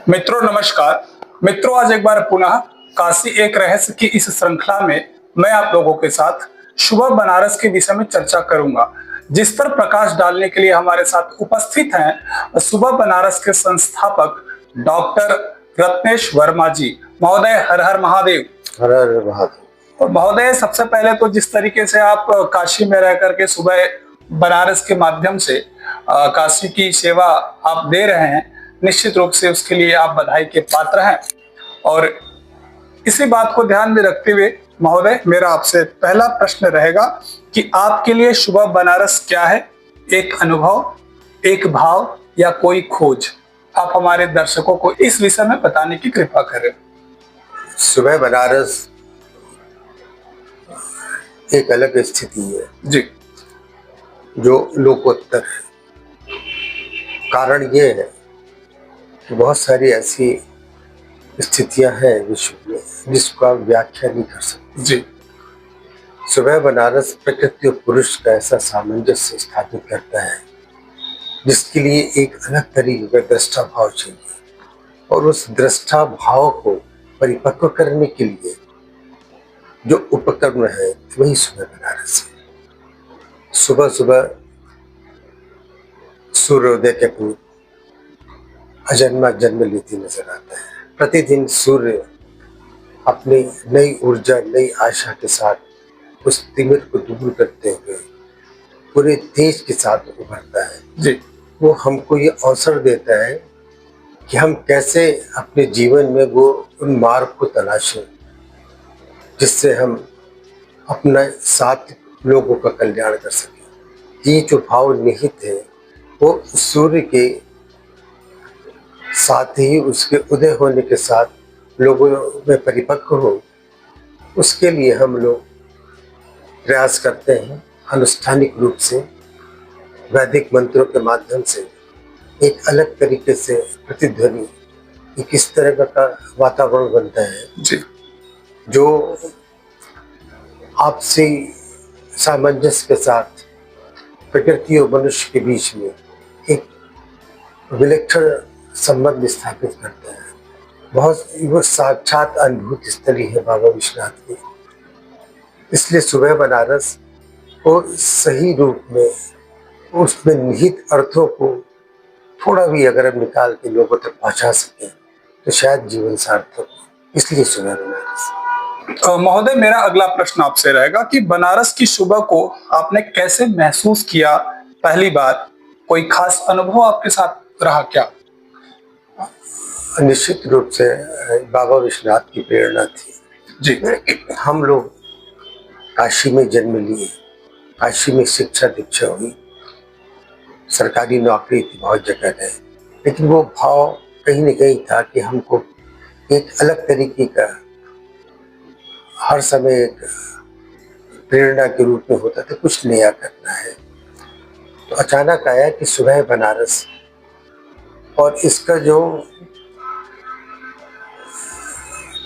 मित्रों नमस्कार। मित्रों आज एक बार पुनः काशी एक रहस्य की इस श्रृंखला में मैं आप लोगों के साथ सुबह बनारस के विषय में चर्चा करूंगा, जिस पर प्रकाश डालने के लिए हमारे साथ उपस्थित हैं सुबह बनारस के संस्थापक डॉक्टर रत्नेश वर्मा जी। महोदय हर हर महादेव। हर हर महादेव। और महोदय सबसे पहले तो जिस तरीके से आप काशी में रह करके सुबह बनारस के माध्यम से काशी की सेवा आप दे रहे हैं, निश्चित रूप से उसके लिए आप बधाई के पात्र हैं। और इसी बात को ध्यान में रखते हुए महोदय मेरा आपसे पहला प्रश्न रहेगा कि आपके लिए सुबह बनारस क्या है? एक अनुभव, एक भाव या कोई खोज? आप हमारे दर्शकों को इस विषय में बताने की कृपा करें। सुबह बनारस एक अलग स्थिति है जी, जो लोकोत्तर है। कारण ये है कि बहुत सारी ऐसी स्थितियां हैं विश्व में जिसको आप व्याख्या नहीं कर सकते। जी, सुबह बनारस प्रकृति और पुरुष का ऐसा सामंजस्य स्थापित करता है जिसके लिए एक अलग तरीके का दृष्टा भाव चाहिए, और उस दृष्टा भाव को परिपक्व करने के लिए जो उपकरण है वही सुबह बनारस है। सुबह सुबह सूर्योदय के पूर्व अजन्मा जन्म लेती नजर आता है। प्रतिदिन सूर्य अपनी नई ऊर्जा, नई आशा के साथ उस तिमिर को दूर करते हुए पूरे तेज के साथ उभरता है। जी, वो हमको ये अवसर देता है कि हम कैसे अपने जीवन में वो उन मार्ग को तलाशें जिससे हम अपना साथ लोगों का कल्याण कर सकें। ये जो भाव निहित है वो सूर्य के साथ ही उसके उदय होने के साथ लोगों में परिपक्व हो, उसके लिए हम लोग प्रयास करते हैं। अनुष्ठानिक रूप से वैदिक मंत्रों के माध्यम से एक अलग तरीके से प्रतिध्वनि, एक इस तरह का वातावरण बनता है जी, जो आपसी सामंजस्य के साथ प्रकृति और मनुष्य के बीच में एक विलक्षण संबंध स्थापित करता है। बहुत वो साक्षात अनुभूत स्थली है बाबा विश्वनाथ की। इसलिए सुबह बनारस को सही रूप में उसमें निहित अर्थों को थोड़ा भी अगर हम निकाल के लोगों तक पहुंचा सकें तो शायद जीवन सार्थक हो। इसलिए सुबह बनारस। महोदय मेरा अगला प्रश्न आपसे रहेगा कि बनारस की सुबह को आपने कैसे महसूस किया पहली बार? कोई खास अनुभव आपके साथ रहा क्या? निश्चित रूप से बाबा विश्वनाथ की प्रेरणा थी। जी, हम लोग काशी में जन्म लिए, काशी में शिक्षा दीक्षा हुई, सरकारी नौकरी थी, बहुत जगह गए, लेकिन वो भाव कहीं न कहीं था कि हमको एक अलग तरीके का हर समय एक प्रेरणा के रूप में होता था, कुछ नया करना है। तो अचानक आया कि सुबह बनारस, और इसका जो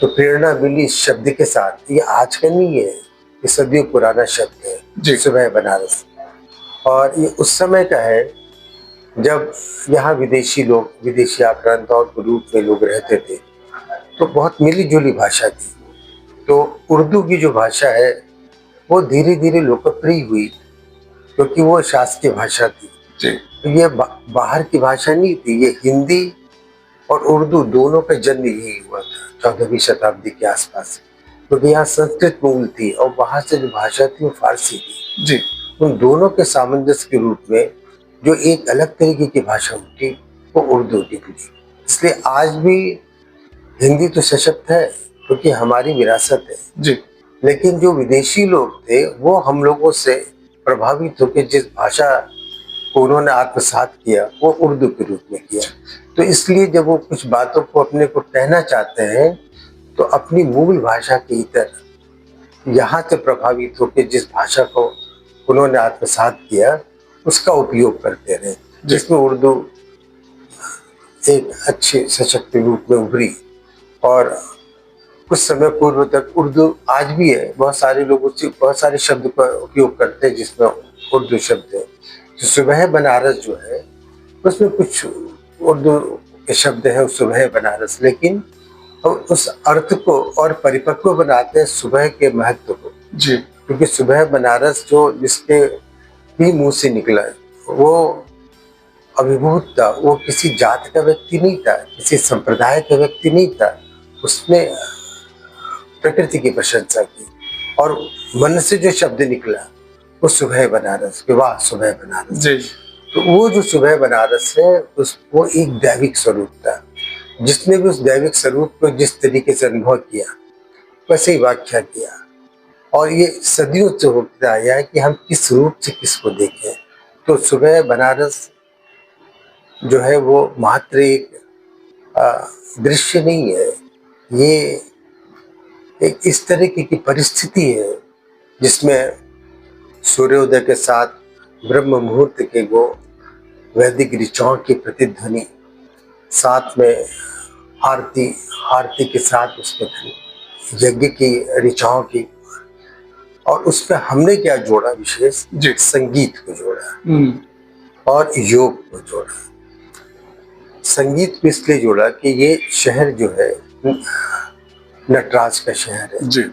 तो प्रेरणा मिली इस शब्द के साथ। ये आज का नहीं है, ये सदियों पुराना शब्द है जी, सुबह बनारस। और ये उस समय का है जब यहाँ विदेशी लोग, विदेशी आक्रांताओं के रूप में लोग रहते थे, तो बहुत मिली जुली भाषा थी। तो उर्दू की जो भाषा है वो धीरे धीरे लोकप्रिय हुई क्योंकि वो शासकीय भाषा थी। जी, तो ये बाहर की भाषा नहीं थी, ये हिंदी और उर्दू दोनों का जन्म यही हुआ था 14वीं शताब्दी के आसपास, क्योंकि यहाँ संस्कृत मूल थी और वहाँ से जो भाषा थी वो फारसी थी। जी, उन दोनों के सामंजस्य के रूप में जो एक अलग तरीके की भाषा उठी वो उर्दू निकली। इसलिए आज भी हिंदी तो सशक्त है क्योंकि हमारी विरासत है, जी, लेकिन जो विदेशी लोग थे वो हम लोगों से प्रभावित होकर जिस भाषा को उन्होंने आत्मसात किया वो उर्दू के रूप में किया। तो इसलिए जब वो कुछ बातों को अपने को कहना चाहते हैं तो अपनी मूल भाषा के इतर यहाँ से प्रभावित होकर जिस भाषा को उन्होंने आत्मसात किया उसका उपयोग करते रहे, जिसमें उर्दू एक अच्छे सशक्त रूप में उभरी। और कुछ समय पूर्व तक उर्दू आज भी है, बहुत सारे लोग उससे बहुत सारे शब्द का उपयोग करते हैं जिसमें उर्दू शब्द है। तो सुबह बनारस जो है उसमें कुछ उर्दू के शब्द है सुबह बनारस, लेकिन उस अर्थ को और परिपक्व बनाते हैं सुबह के महत्व को। जी क्योंकि सुबह बनारस जो जिसके भी मुंह से निकला वो अभिभूत था, वो किसी जात का व्यक्ति नहीं था, किसी संप्रदाय का व्यक्ति नहीं था। उसने प्रकृति की प्रशंसा की और मन से जो शब्द निकला वो सुबह बनारस, विवाह सुबह बनारस। जी तो वो जो सुबह बनारस है वो एक दैविक स्वरूप था। जिसने भी उस दैविक स्वरूप को जिस तरीके से अनुभव किया वैसे ही व्याख्या किया, और ये सदियों से होता आया है कि हम किस रूप से किसको देखें। तो सुबह बनारस जो है वो मात्र एक दृश्य नहीं है, ये एक इस तरीके की परिस्थिति है जिसमें सूर्योदय के साथ ब्रह्म मुहूर्त के वो वैदिक ऋचाओं की प्रतिध्वनि, साथ में आरती के साथ उसमें यज्ञ की ऋचाओं की, और उसमें हमने क्या जोड़ा विशेष, संगीत को जोड़ा और योग को जोड़ा। संगीत को इसलिए जोड़ा कि ये शहर जो है नटराज का शहर है जी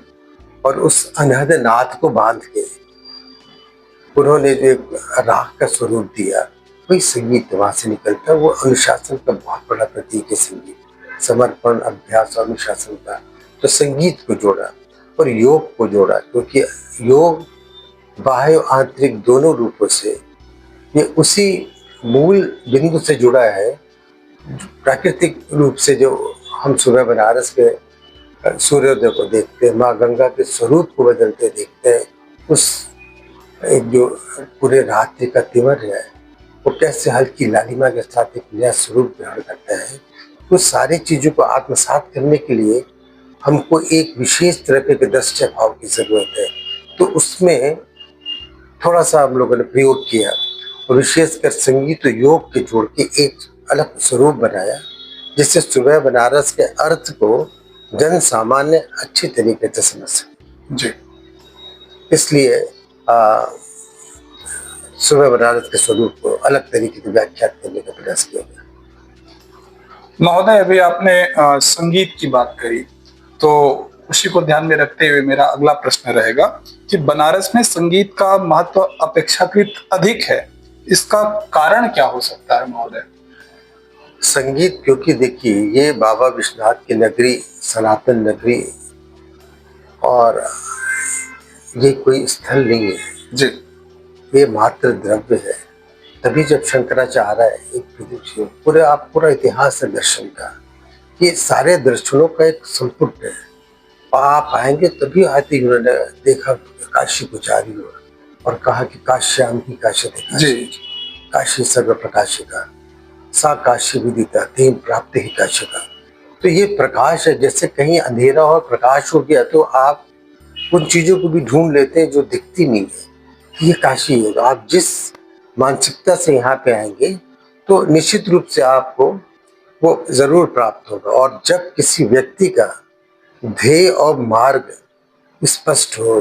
और उस अनहद नाद को बांध के उन्होंने जो राग का स्वरूप दिया वही संगीत वहां से निकलता है। वो अनुशासन का बहुत बड़ा प्रतीक है संगीत, समर्पण, अभ्यास और अनुशासन का। तो संगीत को जोड़ा और योग को जोड़ा, क्योंकि योग बाह्य और आंतरिक दोनों रूपों से ये उसी मूल बिंदु से जुड़ा है। प्राकृतिक रूप से जो हम सुबह बनारस के सूर्योदय को देखते हैं, माँ गंगा के स्वरूप को बदलते देखते हैं, उस एक जो पूरे रात्रि का तिमर है वो कैसे हल्की लालिमा के साथ एक नया स्वरूप ग्रहण करता है। तो सारी चीजों को आत्मसात करने के लिए हमको एक विशेष तरह के दृश्य भाव की जरूरत है। तो उसमें थोड़ा सा हम लोगों ने प्रयोग किया और विशेषकर संगीत और योग के जोड़ के एक अलग स्वरूप बनाया, जिससे सुबह बनारस के अर्थ को जन सामान्य अच्छी तरीके से समझ सके। जी इसलिए सुबह बनारस के स्वरूप को अलग तरीके से व्याख्या करने का प्रयास किया गया। महोदय, अभी आपने संगीत की बात करी, तो उसी को ध्यान में रखते हुए मेरा अगला प्रश्न रहेगा कि बनारस में संगीत का महत्व अपेक्षाकृत अधिक है, इसका कारण क्या हो सकता है महोदय? संगीत, क्योंकि देखिए ये बाबा विश्वनाथ की नगरी, सनातन नगरी, और ये कोई स्थल नहीं है जी ये मात्र द्रव्य है। तभी जब शंकराचार्य एक पूरा इतिहास है दर्शन का, ये सारे दर्शनों का एक संपुट है। आप आएंगे तभी आते ही उन्होंने देखा काशी को चारी ओर और कहा कि काश्याम की काशी जी काशी सर्व प्रकाशिका, सा काशी विदिता तेन प्राप्त ही काशी का। तो ये प्रकाश है, जैसे कहीं अंधेरा और प्रकाश हो गया तो आप उन चीजों को भी ढूंढ लेते हैं जो दिखती नहीं है। ये काशी है। आप जिस मानसिकता से यहाँ पे आएंगे तो निश्चित रूप से आपको वो जरूर प्राप्त होगा। और जब किसी व्यक्ति का ध्येय और मार्ग स्पष्ट हो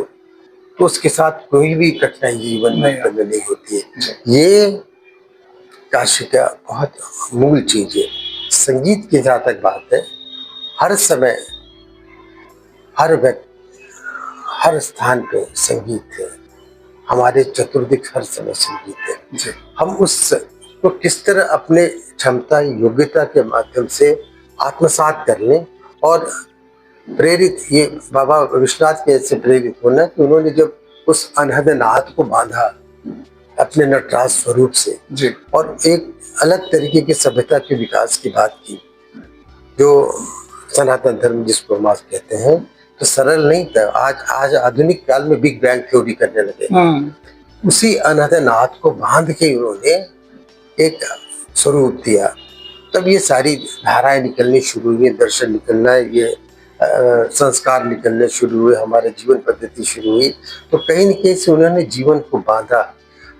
तो उसके साथ कोई भी कठिनाई जीवन में नहीं होती है। ये काशी का बहुत मूल चीज है। संगीत की जहाँ तक बात है, हर समय हर व्यक्ति हर स्थान पे संगीत है। हमारे चतुर्दिक हर समय संगीत है। हम उस तो किस तरह अपने क्षमता योग्यता के माध्यम से आत्मसात कर लें और प्रेरित, ये बाबा विश्वनाथ के ऐसे प्रेरित होना कि उन्होंने जब उस अनहद नाद को बांधा अपने नटराज स्वरूप से जी और एक अलग तरीके की सभ्यता के विकास की बात की, जो सनातन धर्म जिसको हम आज कहते हैं, तो सरल नहीं था। आज आधुनिक काल में बिग बैंग थ्योरी करने लगे। उसी अनहद नाद को बांध के उन्होंने एक स्वरूप दिया। तब ये सारी धाराएं निकलनी शुरू हुई, दर्शन निकलना, ये संस्कार निकलने शुरू हुए, हमारे जीवन पद्धति शुरू हुई। तो कहीं न कहीं से उन्होंने जीवन को बांधा।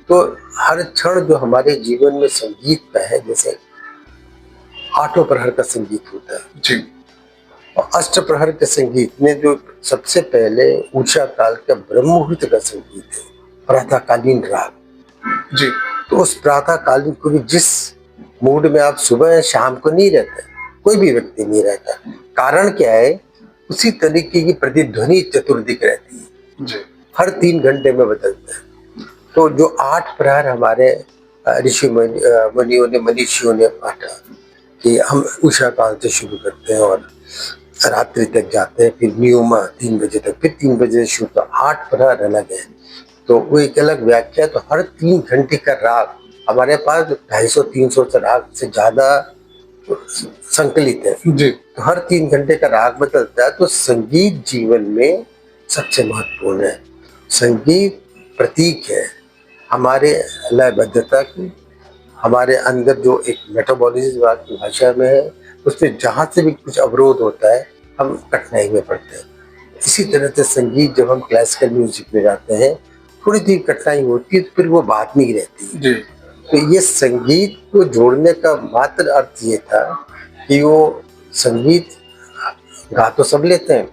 तो हर क्षण जो हमारे जीवन में संगीत का है, जैसे आठों प्रहर का संगीत होता है जी, और अष्ट प्रहर के संगीत में जो सबसे पहले ऊषा काल का ब्रह्म मुहूर्त का संगीत है, प्रातःकालीन राग जी, तो उस प्रातःकालीन को भी जिस मूड में आप सुबह या शाम को नहीं रहते, कोई भी व्यक्ति नहीं रहता। कारण क्या है? उसी तरीके की प्रतिध्वनि चतुर्दिक रहती है, जी हर 3 घंटे में बदलता है। तो जो 8 प्रहर हमारे ऋषि मुनियों ने, मनीषियों ने बांटा कि हम उषा काल से शुरू करते हैं और रात्रि तक जाते हैं, फिर न्यूमा 3 बजे तक, फिर 3 बजे से शुरू, तो 8 प्रहर अलग है। तो वो एक अलग व्याख्या। तो हर 3 घंटे का राग हमारे पास 250-300 से राग से ज्यादा संकलित है। जी तो हर 3 घंटे का राग बदलता है। तो संगीत जीवन में सबसे महत्वपूर्ण है। संगीत प्रतीक है हमारे लयबद्धता की, हमारे अंदर जो एक मेटाबॉलिज्म की भाषा में है, उसमें जहाँ से भी कुछ अवरोध होता है हम कठिनाई में पड़ते हैं। इसी तरह से संगीत, जब हम क्लासिकल म्यूजिक में जाते हैं, थोड़ी सी कठिनाई होती है तो फिर वो बात नहीं रहती। जी तो ये संगीत को जोड़ने का मात्र अर्थ ये था कि वो संगीत गा तो सब लेते हैं,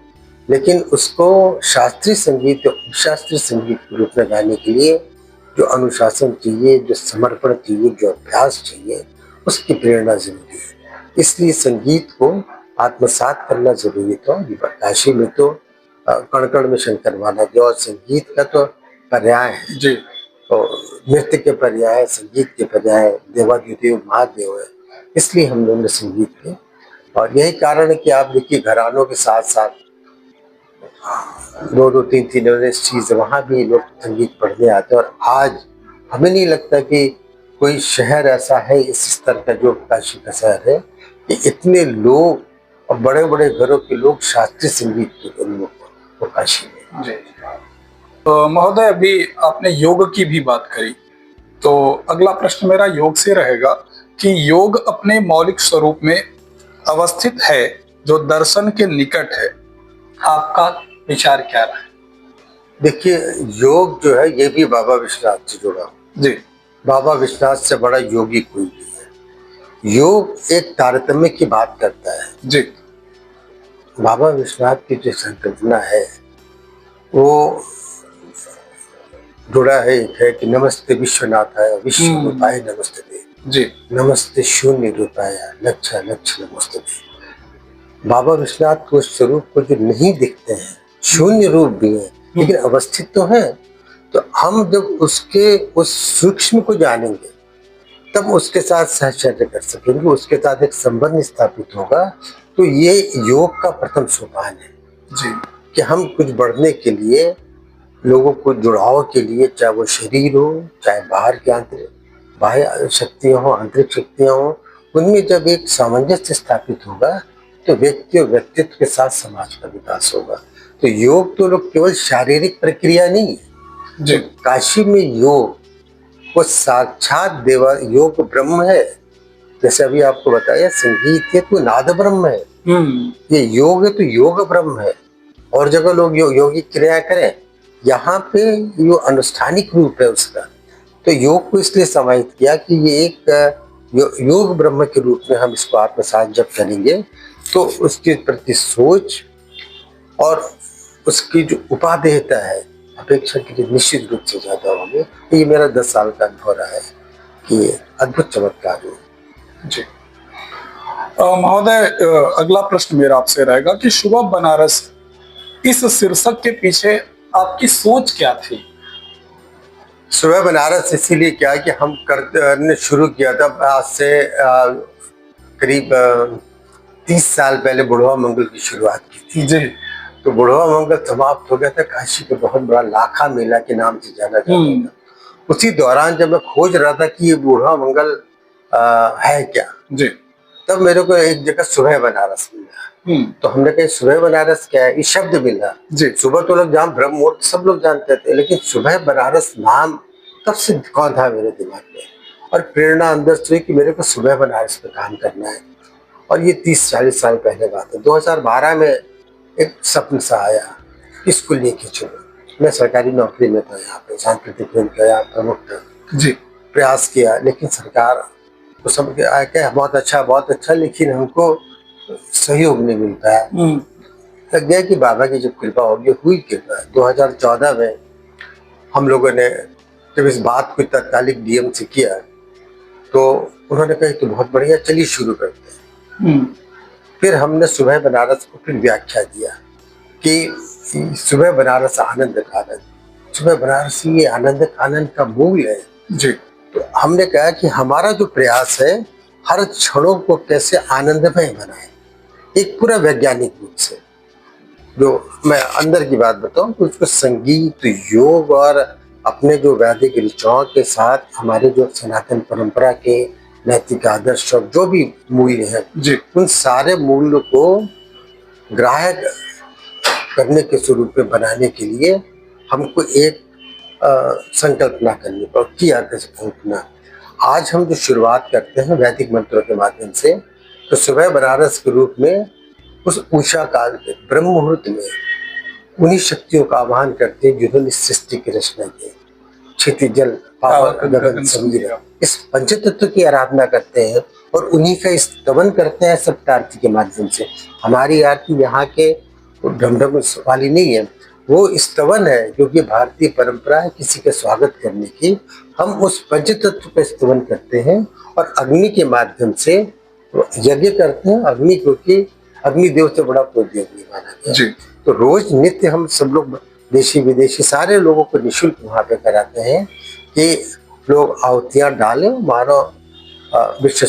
लेकिन उसको शास्त्रीय संगीत या उपशास्त्रीय संगीत के रूप में गाने के लिए जो अनुशासन चाहिए, जो समर्पण चाहिए, जो अभ्यास चाहिए, उसकी प्रेरणा जरूरी है। इसलिए संगीत को आत्मसात करना जरूरी था। काशी में तो कण कण में शंकर माना गया, और संगीत का तो पर्याय है। जी तो नृत्य के पर्याय, संगीत के पर्याय देवाधिदेव महादेव है। इसलिए हम लोगों ने संगीत के, और यही कारण है कि आप देखिए घरानों के साथ साथ 2-2, 3-3 यूनिवर्सिटीज, वहाँ भी लोग संगीत पढ़ने आते हैं। और आज हमें नहीं लगता कि कोई शहर ऐसा है इस स्तर का जो काशी का शहर है कि इतने लोग और बड़े बड़े घरों के लोग शास्त्रीय संगीत के लोग वो काशी में। जी तो महोदय, अभी आपने योग की भी बात करी, तो अगला प्रश्न मेरा योग से रहेगा कि योग अपने मौलिक स्वरूप में अवस्थित है जो दर्शन के निकट है, आपका विचार क्या रहा है? देखिए, योग जो है ये भी बाबा विश्वनाथ से जुड़ा। जी बाबा विश्वनाथ से बड़ा योगी कोई नहीं है। योग एक तारतम्य की बात करता है। जी बाबा विश्वनाथ की जो संकल्पना है वो जुड़ा है, एक है कि नमस्ते विश्वनाथाय विश्व रूपाय नमस्ते, जी नमस्ते शून्य रूपाय लक्ष लक्ष नमस्ते। बाबा विश्वनाथ को स्वरूप को जो नहीं दिखते हैं, शून्य रूप भी है लेकिन अवस्थित तो है। तो हम जब उसके उस सूक्ष्म को जानेंगे तब उसके साथ सहचर्य कर सकेंगे, उसके साथ एक संबंध स्थापित होगा। तो ये योग का प्रथम सोपान है जी कि हम कुछ बढ़ने के लिए, लोगों को जुड़ाव के लिए, चाहे वो शरीर हो, चाहे बाहर के आंतरिक बाह्य शक्तियां हो, आंतरिक शक्तियां हो, उनमें जब एक सामंजस्य स्थापित होगा तो व्यक्ति और व्यक्तित्व के साथ समाज का विकास होगा। तो योग तो लोग केवल शारीरिक प्रक्रिया नहीं है। जी तो काशी में योग वो साक्षात देवा योग ब्रह्म है। जैसे अभी आपको बताया संगीत है तो नाद ब्रह्म है, ये योग है तो योग ब्रह्म है। और जगह लोग योगिक क्रिया करें, यहाँ पे यो अनुष्ठानिक रूप है उसका। तो योग को इसलिए समाहित किया कि ये एक योग ब्रह्म के रूप में हम इसको आत्मसात जब करेंगे तो उसके प्रति सोच और उसकी जो उपादेयता है अपेक्षा के लिए निश्चित रूप से ज्यादा होंगे। ये मेरा 10 साल का अनुभव रहा है कि अद्भुत चमत्कार हो। जी महोदय, अगला प्रश्न मेरा आपसे रहेगा कि सुबह बनारस, इस शीर्षक के पीछे आपकी सोच क्या थी? सुबह बनारस इसीलिए क्या है कि हम करने शुरू किया था आज से करीब 30 साल पहले बुढ़वा मंगल की शुरुआत की थी। जी तो बुढ़वा मंगल समाप्त हो गया था, काशी का बहुत बड़ा लाखा मेला के नाम से जाना जाता था। उसी दौरान जब मैं खोज रहा था कि ये बुढ़वा मंगल है क्या, जी तब मेरे को एक जगह सुबह बनारस मिला। तो हमने कहा सुबह बनारस क्या है, ये शब्द मिला। जी सुबह तो लोग जहाँ ब्रह्म मुहूर्त सब लोग जानते थे, लेकिन सुबह बनारस नाम तब से कौन था मेरे दिमाग में, और प्रेरणा अंदर से हुई कि मेरे को सुबह बनारस पे काम करना है। और ये 30-40 साल पहले बात है। 2012 में एक सपन सा आया, इसको लेके चलो। मैं सरकारी नौकरी में था, यहाँ पे सांस्कृतिक का प्रमुख था। जी प्रयास किया, लेकिन सरकार तो सब क्या बहुत अच्छा, लेकिन हमको सहयोग नहीं मिल पाया। लग गया कि बाबा की जब कृपा होगी, हुई कृपा। 2014 में हम लोगों ने जब इस बात को तत्कालिक डीएम से किया तो उन्होंने कहा तो बहुत बढ़िया, चलिए शुरू करते हैं। हम्म, फिर हमने सुबह बनारस को फिर व्याख्या दिया कि सुबह बनारस आनंद कानन, सुबह बनारस ये आनंद कानन का मूल है। जी, तो हमने कहा कि हमारा जो प्रयास है हर क्षणों को कैसे आनंदमय बनाए, एक पूरा वैज्ञानिक रूप से। जो मैं अंदर की बात बताऊं तो उसको संगीत, योग और अपने जो वैदिक ऋचाओं के साथ हमारे जो सनातन परंपरा के नैतिक आदर्श और जो भी मूल्य हैं, जी, उन सारे मूल्य को ग्राह्य करने के स्वरूप में बनाने के लिए हमको एक संकल्पना करनी पड़ी। किया संकल्पना, आज हम जो शुरुआत करते हैं वैदिक मंत्रों के माध्यम से, तो सुबह बनारस के रूप में उस उषा काल के ब्रह्म मुहूर्त में उन्हीं शक्तियों का आह्वान करते हैं जिन्होंने सृष्टि की रचना की, क्षितिज जल पावक गगन समुद्र, इस पंचतत्व की आराधना करते हैं और उन्हीं का स्तवन करते हैं सप्त आरती के माध्यम से। हमारी आरती यहाँ के ढमढम वाली नहीं है, वो स्तवन है, जो कि भारतीय परंपरा है किसी का स्वागत करने की। हम उस पंचतत्व का स्तवन करते हैं और अग्नि के माध्यम से यज्ञ करते हैं। अग्नि, क्योंकि अग्निदेव से बड़ा कोई देव नहीं माना गया। जी, तो रोज नित्य हम सब लोग देशी विदेशी सारे लोगों को निःशुल्क वहाँ पे कराते हैं कि लोग आहुतियाँ डालें, मानव विश्व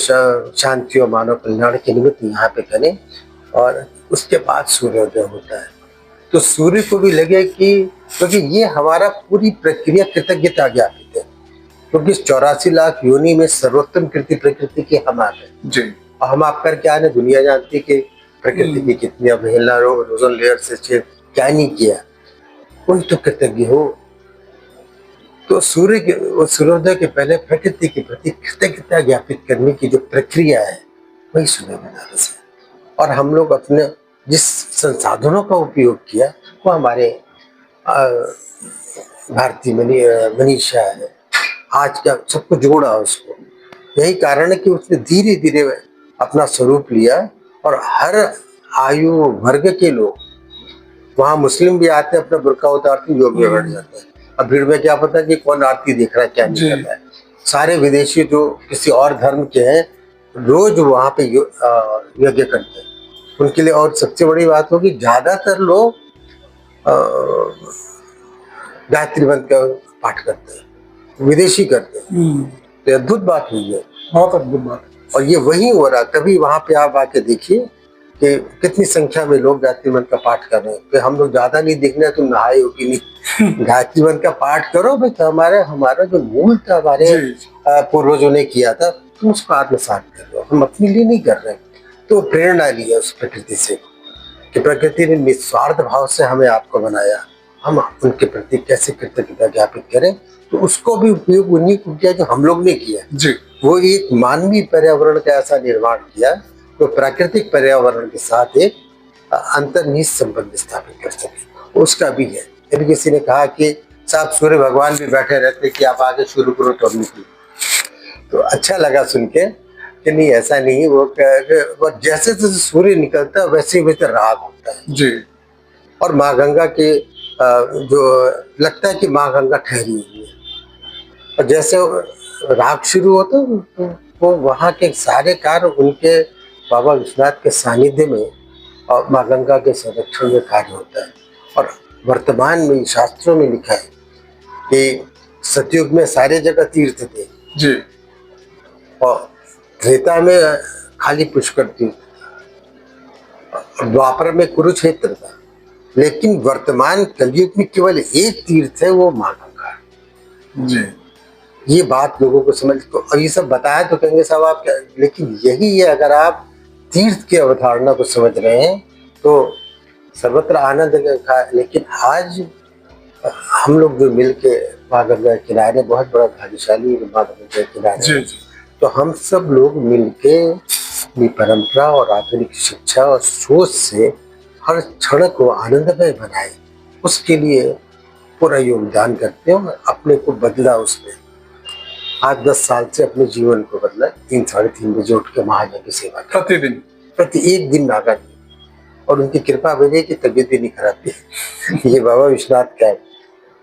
शांति और मानव कल्याण के निमित्त यहाँ पे करें। और उसके बाद सूर्योदय होता है, तो सूर्य को भी लगे कि, क्योंकि ये हमारा पूरी प्रक्रिया कृतज्ञता ज्ञापित है, क्योंकि 84 लाख योनि में सर्वोत्तम कृति प्रकृति की हम आप है। जी, और हम आप कर क्या है, दुनिया जानती है कि प्रकृति की कितनी अवहेलना, ओजोन लेयर से क्या नहीं किया, कोई तो कृतज्ञ हो। तो सूर्य के सूर्योदय के पहले प्रकृति के प्रति कृतज्ञता ज्ञापित करने की जो प्रक्रिया है वही सुबह बनारस है। और हम लोग अपने जिस संसाधनों का उपयोग किया वो हमारे भारतीय मनीषा है, आज का सबको जोड़ा उसको। यही कारण है कि उसने धीरे धीरे अपना स्वरूप लिया और हर आयु वर्ग के लोग, वहाँ मुस्लिम भी आते हैं, अपना बुर्का उतारते योग में बैठ जाते हैं। अब भीड़ में क्या पता कि कौन आरती देख रहा है क्या नहीं कर रहा है। सारे विदेशी जो किसी और धर्म के हैं रोज वहाँ पे यज्ञ करते हैं उनके लिए। और सबसे बड़ी बात होगी, ज्यादातर लोग गायत्री मंत्र का पाठ करते हैं, विदेशी करते हैं। तो अद्भुत बात हुई है, बहुत अद्भुत बात। और ये वही हो रहा। कभी वहां पे आप आके देखिए कि कितनी संख्या में लोग गायत्री मंत्र का पाठ कर रहे हैं। तो हम लोग ज्यादा नहीं देखने, तुम नहाए हो कि नहीं, गायत्री मंत्र का पाठ करो भाई। तो हमारा जो मूल था, हमारे पूर्वजों ने किया था, तुम उसको आत्मसात कर लो, हम अपने लिए नहीं कर रहे। तो प्रेरणा लिया उस प्रकृति से कि प्रकृति ने निस्वार्थ भाव से हमें आपको बनाया, हम उनके प्रति कैसे कृतज्ञता ज्ञापित करें। तो उसको भी उपयोग उन्हीं को किया जो हम लोग ने किया जी। वो एक मानवीय पर्यावरण का ऐसा निर्माण किया तो प्राकृतिक पर्यावरण के साथ एक अंतर्निहित संबंध स्थापित कर सके, उसका भी है। यदि किसी ने कहा कि साहब सूर्य भगवान भी बैठे रहते कि आप आगे शुरू करो तो हम निकले, तो अच्छा लगा सुन के कि नहीं ऐसा नहीं। वो जैसे जैसे सूर्य निकलता है वैसे वैसे राग होता है जी। और माँ गंगा के जो लगता है कि माँ गंगा ठहरी हुई है, और जैसे राग शुरू होता है वो वहाँ के सारे कार्य उनके बाबा विश्वनाथ के सानिध्य में और माँ गंगा के संरक्षण में कार्य होता है। और वर्तमान में शास्त्रों में लिखा है कि सतयुग में सारे जगह तीर्थ थे जी। और त्रेता में खाली पुष्कर तीर्थ था, द्वापर में कुरुक्षेत्र था, लेकिन वर्तमान कलयुग में केवल एक तीर्थ है, वो माँ गंगा जी। ये बात लोगों को समझ को, और ये सब बताया तो कहेंगे साहब आप क्या, लेकिन यही है। अगर आप तीर्थ की अवधारणा को समझ रहे हैं तो सर्वत्र आनंद का। लेकिन आज हम लोग जो मिलके माँ गंगा के किनारे, बहुत बड़ा भाग्यशाली माँ गंगा के किनारे, जी, जी। तो हम सब लोग मिलके अपनी परंपरा और आधुनिक शिक्षा और सोच से हर क्षण को आनंदमय बनाए, उसके लिए पूरा योगदान करते हैं। और अपने को बदला उसमें 8-10 साल से अपने जीवन को बदला। 3-3:30 बजे उठ के महाजन की सेवा प्रतिदिन प्रति एक दिन नागा जी, और उनकी कृपा बने की तबीयत भी नहीं खराब थी। ये बाबा विश्वनाथ का है,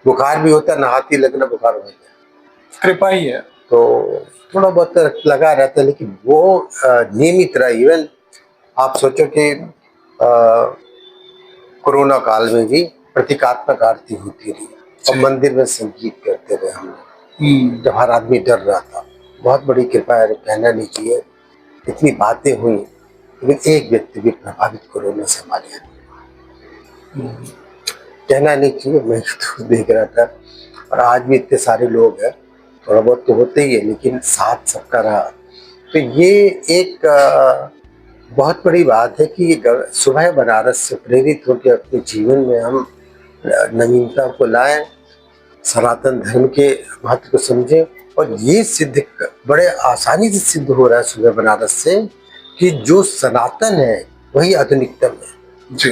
बुखार भी होता, नहाती लगना बुखार हो गया, कृपा ही है। तो थोड़ा बहुत लगा रहता है, लेकिन वो नियमित रहा। इवन आप सोचो कि कोरोना काल में भी प्रतीकात्मक आरती होती रही और मंदिर में संगीत करते रहे हम लोग, जब हर आदमी डर रहा था। बहुत बड़ी कृपा है, कहना नहीं चाहिए। इतनी बातें हुई, लेकिन एक व्यक्ति भी प्रभावित कोरोना से हमारे यहाँ कहना नहीं चाहिए। मैं तो देख रहा था, और आज भी इतने सारे लोग हैं, थोड़ा बहुत तो होते ही है, लेकिन साथ सबका रहा। तो ये एक बहुत बड़ी बात है कि सुबह बनारस से प्रेरित होकर अपने जीवन में हम नवीनता को लाएं, सनातन धर्म के महत्व को समझें। और ये सिद्ध बड़े आसानी से सिद्ध हो रहा है सुबह बनारस से कि जो सनातन है वही आधुनिकतम है। जी,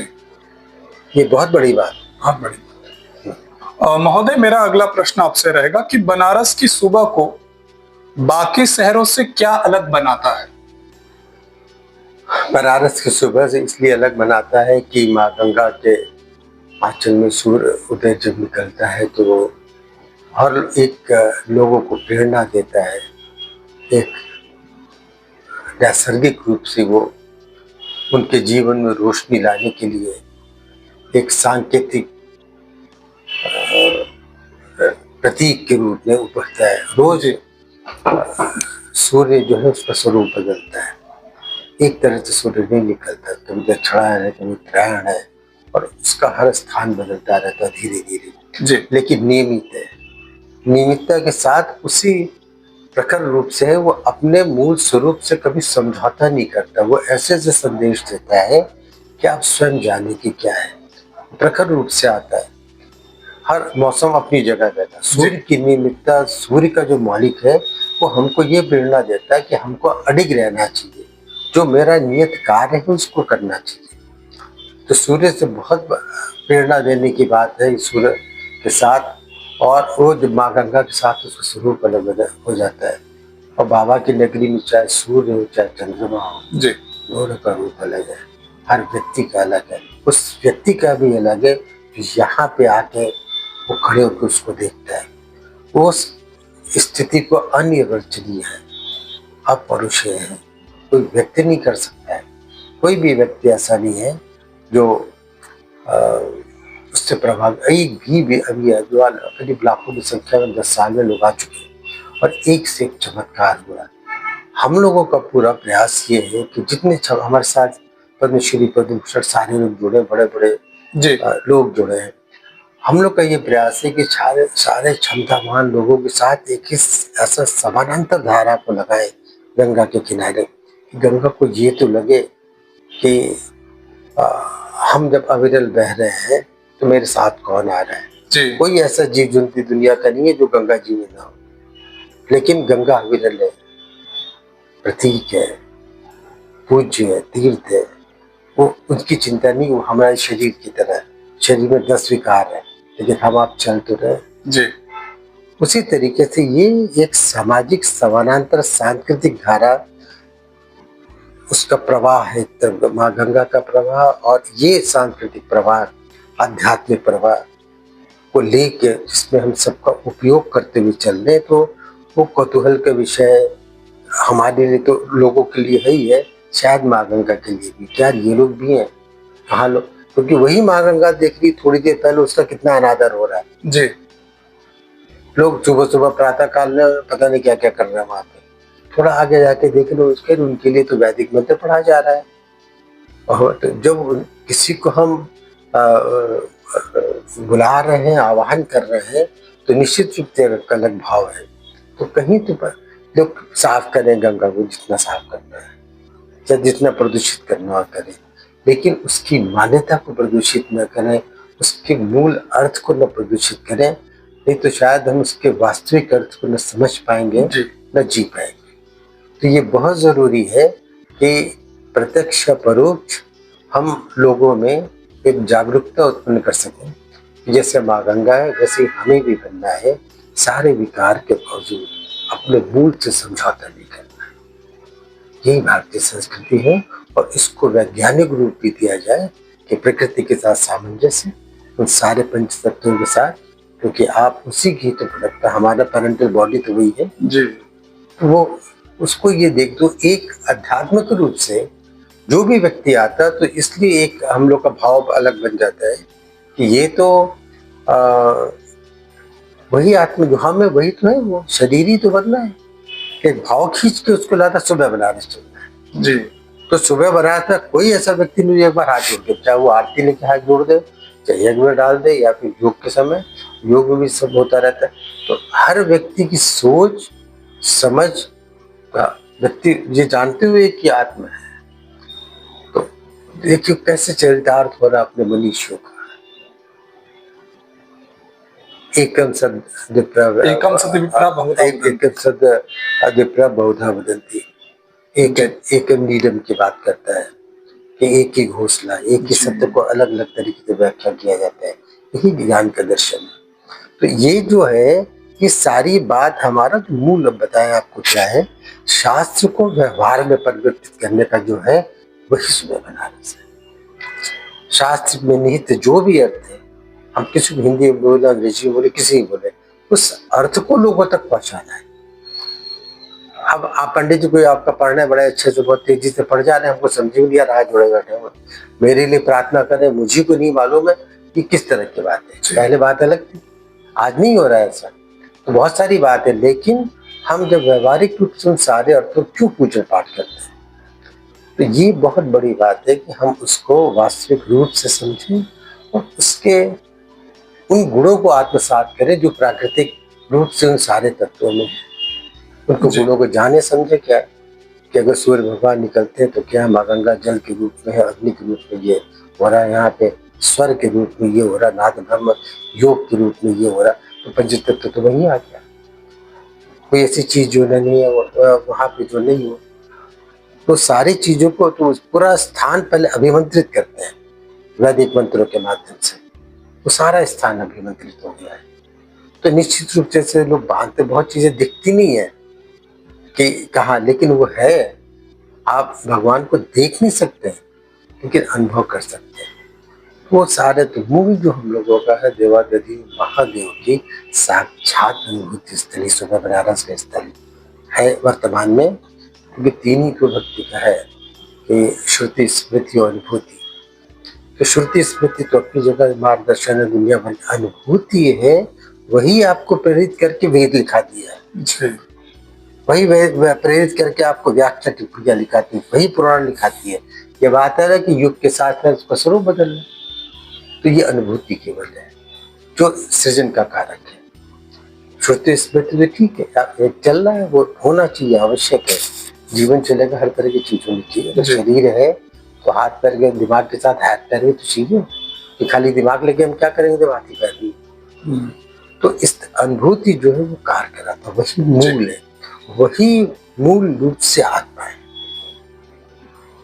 ये बहुत बड़ी बात। बहुत बड़ी बात। महोदय, मेरा अगला प्रश्न आपसे रहेगा कि बनारस की सुबह को बाकी शहरों से क्या अलग बनाता है? बनारस की सुबह से इसलिए अलग बनाता है कि माँ गंगा के आंचल में सूर्य उदय जब निकलता है तो वो हर एक लोगों को प्रेरणा देता है। एक नैसर्गिक रूप से वो उनके जीवन में रोशनी लाने के लिए एक सांकेतिक प्रतीक के रूप में उभरता है। रोज सूर्य जो है उसका स्वरूप बदलता है। एक तरह से सूर्य नहीं निकलता, कभी दक्षिणायन है, कभी उत्तरायण है, और उसका हर स्थान बदलता रहता है धीरे धीरे जी, लेकिन नियमित है। नियमितता के साथ उसी प्रखर रूप से है, वो अपने मूल स्वरूप से कभी समझौता नहीं करता। वो ऐसे से संदेश देता है कि आप स्वयं जाने की क्या है। प्रखर रूप से आता है, हर मौसम अपनी जगह रहता है। सूर्य की नियमितता, सूर्य का जो मालिक है वो हमको ये प्रेरणा देता है कि हमको अडिग रहना चाहिए, जो मेरा नियत कार्य है उसको करना चाहिए। तो सूर्य से बहुत प्रेरणा देने की बात है सूर्य के साथ। और वो जब माँ गंगा के साथ उसका स्वरूप अलग अलग हो जाता है। और बाबा की नगरी में चाहे सूर्य हो चाहे चंद्रमा हो, जी, दोनों का रूप अलग है, हर व्यक्ति का अलग है। उस व्यक्ति का भी अलग है जो यहाँ पे आके वो खड़े होकर उसको देखता है। वो उस स्थिति को अनिर्वचनीय है, अपरुषीय है, कोई व्यक्ति नहीं कर सकता है। कोई भी व्यक्ति ऐसा नहीं है जो उससे प्रभावित। एक अभी जो करीब लाखों की संख्या में 10 साल में लोग आ चुके हैं और एक से एक चमत्कार हुआ। हम लोगों का पूरा प्रयास ये है कि जितने हमारे साथ पद्मश्री पद्मभूषण सारे लोग जुड़े, बड़े बड़े लोग जुड़े हैं। हम लोग का ये प्रयास है कि सारे क्षमतावान लोगों के साथ एक ही ऐसा समानांतर धारा को लगाए गंगा के किनारे। गंगा को ये तो लगे कि हम जब अविरल बह रहे हैं तो मेरे साथ कौन आ रहा है। जी, कोई ऐसा जीव जंतु दुनिया का नहीं है जो गंगा जी में ना हो, लेकिन गंगा अविरल है, प्रतीक है, पूज्य है, तीर्थ है। वो उनकी चिंता नहीं, वो हमारे शरीर की तरह। शरीर में 10 विकार है, लेकिन हम आप चल तो रहे। जी, उसी तरीके से ये एक सामाजिक समानांतर सांस्कृतिक धारा, उसका प्रवाह है माँ गंगा का प्रवाह। और ये सांस्कृतिक प्रवाह, आध्यात्मिक प्रवाह को लेके जिसमें हम सबका उपयोग करते हुए चल रहे, तो वो कौतूहल का विषय हमारे लिए तो लोगों के लिए है ही है, शायद माँ गंगा के लिए भी। क्या ये लोग भी हैं? कहाँ लोग? क्योंकि वही माँ गंगा देख रही, थोड़ी देर पहले उसका कितना अनादर हो रहा है। जी, लोग सुबह सुबह प्रातः काल में पता नहीं क्या क्या कर रहे हैं वहां पे। थोड़ा आगे जाके देख लो, उसके उनके लिए तो वैदिक मंत्र पढ़ा जा रहा है। और तो जब किसी को हम बुला रहे हैं, आह्वान कर रहे हैं, तो निश्चित रूप से अलग भाव है। तो कहीं तो लोग साफ करें गंगा को, जितना साफ करना है, चाहे जितना प्रदूषित करना करें, लेकिन उसकी मान्यता को प्रदूषित न करें, उसके मूल अर्थ को न प्रदूषित करें। नहीं तो शायद हम उसके वास्तविक अर्थ को न समझ पाएंगे, न जी पाएंगे। तो ये बहुत जरूरी है कि प्रत्यक्ष या परोक्ष हम लोगों में एक जागरूकता उत्पन्न कर सकें। जैसे माँ गंगा है, वैसे हमें भी बनना है। सारे विकार के बावजूद अपने मूल से समझौता नहीं करना है। यही भारतीय संस्कृति है। और इसको वैज्ञानिक रूप भी दिया जाए कि प्रकृति के साथ सामंजस्य, उन सारे पंच तत्वों के साथ, क्योंकि आप उसी की तो प्रोडक्ट है। हमारा पेरेंटल बॉडी तो वही है। जी, तो वो उसको ये देख दो, एक आध्यात्मिक रूप से जो भी व्यक्ति आता है तो इसलिए एक हम लोग का भाव अलग बन जाता है कि ये तो आ, वही आत्मा जो हम है वही तो है, वो शरीर ही तो बदला है। एक भाव खींच के उसको लाता सुबह बनारस चलना है। जी। तो सुबह बनारस में कोई ऐसा व्यक्ति नहीं एक बार हाथ जोड़ दे, चाहे वो आरती लेके हाथ जोड़ दे, चाहे यज्ञ में डाल दे, या फिर योग के समय, योग में भी सब होता रहता है। तो हर व्यक्ति की सोच समझ का व्यक्ति ये जानते हुए कि आत्मा है, तो देखिए कैसे चरितार्थ हो रहा अपने मनुष्यों का। एकम सद एकम सति विप्रा बहुधा वदन्ति। एकम सद विप्रा बहुधा वदन्ति। एकम नीडम की बात करता है कि एक ही घोषणा, एक ही शब्द को अलग अलग तरीके से व्याख्या किया जाता है, यही ज्ञान का दर्शन है। तो ये जो है, ये सारी बात हमारा जो मूल बताया आपको क्या है, शास्त्र को व्यवहार में परिवर्तित करने का जो है वही सुबह बनारस है। शास्त्र में निहित जो भी अर्थ है, हम किसी को हिंदी में बोले, अंग्रेजी में बोले, किसी में बोले, उस अर्थ को लोगों तक पहुंचाना है। अब आप पंडित जी कोई आपका पढ़ना है, बड़े अच्छे से बहुत तेजी से पढ़ जा रहे हैं, हमको समझ में नहीं आ रहा, हाथ जोड़े बैठे हुए, मेरे लिए प्रार्थना करें, मुझे को नहीं मालूम है कि किस तरह की बात है। पहले बात अलग थी, आज नहीं हो रहा है ऐसा। तो बहुत सारी बात है, लेकिन हम जब व्यवहारिक रूप से उन सारे अर्थों क्यों पूजा पाठ करते हैं, तो ये बहुत बड़ी बात है कि हम उसको वास्तविक रूप से समझें और उसके उन गुणों को आत्मसात करें जो प्राकृतिक रूप से उन सारे तत्वों में है। उनको गुणों को जाने समझे क्या कि अगर सूर्य भगवान निकलते हैं तो क्या माँ गंगा जल के रूप में है, अग्नि के रूप में ये हो रहा है, यहाँ पे स्वर के रूप में ये हो रहा, नाद ब्रह्म योग के रूप में ये हो रहा, तो पंचतत्व तो वहीं आ गया। कोई ऐसी चीज जो नहीं है वहां पे जो नहीं हो, तो सारी चीजों को तो पूरा स्थान पहले अभिमंत्रित करते हैं वैदिक मंत्रों के माध्यम से, वो सारा स्थान अभिमंत्रित हो गया है। तो निश्चित रूप से लोग बांधते, बहुत चीजें दिखती नहीं है कि कहाँ, लेकिन वो है। आप भगवान को देख नहीं सकते लेकिन अनुभव कर सकते हैं। वो सारे तो मूल जो हम लोगों का है, देवादिदेव महादेव की साक्षात अनुभूति स्थली सुबह बनारस का स्थल है वर्तमान में, क्योंकि तीन ही को भक्ति का है कि श्रुति स्मृति और अनुभूति। तो श्रुति स्मृति तो अपनी जगह मार्गदर्शन है, दुनिया भर की अनुभूति है, वही आपको प्रेरित करके वेद लिखा दिया है, वही प्रेरित करके आपको व्याख्या की पूजा लिखाती है, वही पुराण लिखाती है। ये बात है कि युग के साथ में उसका स्वरूप बदलना, तो ये अनुभूति केवल है जो सृजन का कारक है। श्रुति स्मृति तो ठीक है, चल रहा है, वो होना चाहिए, आवश्यक है। जीवन चलेगा, हर तरह की चीज होनी चाहिए। शरीर है तो हाथ पैर के, दिमाग के साथ हाथ पैर भी तो चाहिए, कि खाली दिमाग लेके हम क्या करेंगे जब हाथी पैर भी। तो इस अनुभूति जो है वो कार्य कराता, वही मूल है, वही मूल रूप से आत्मा है,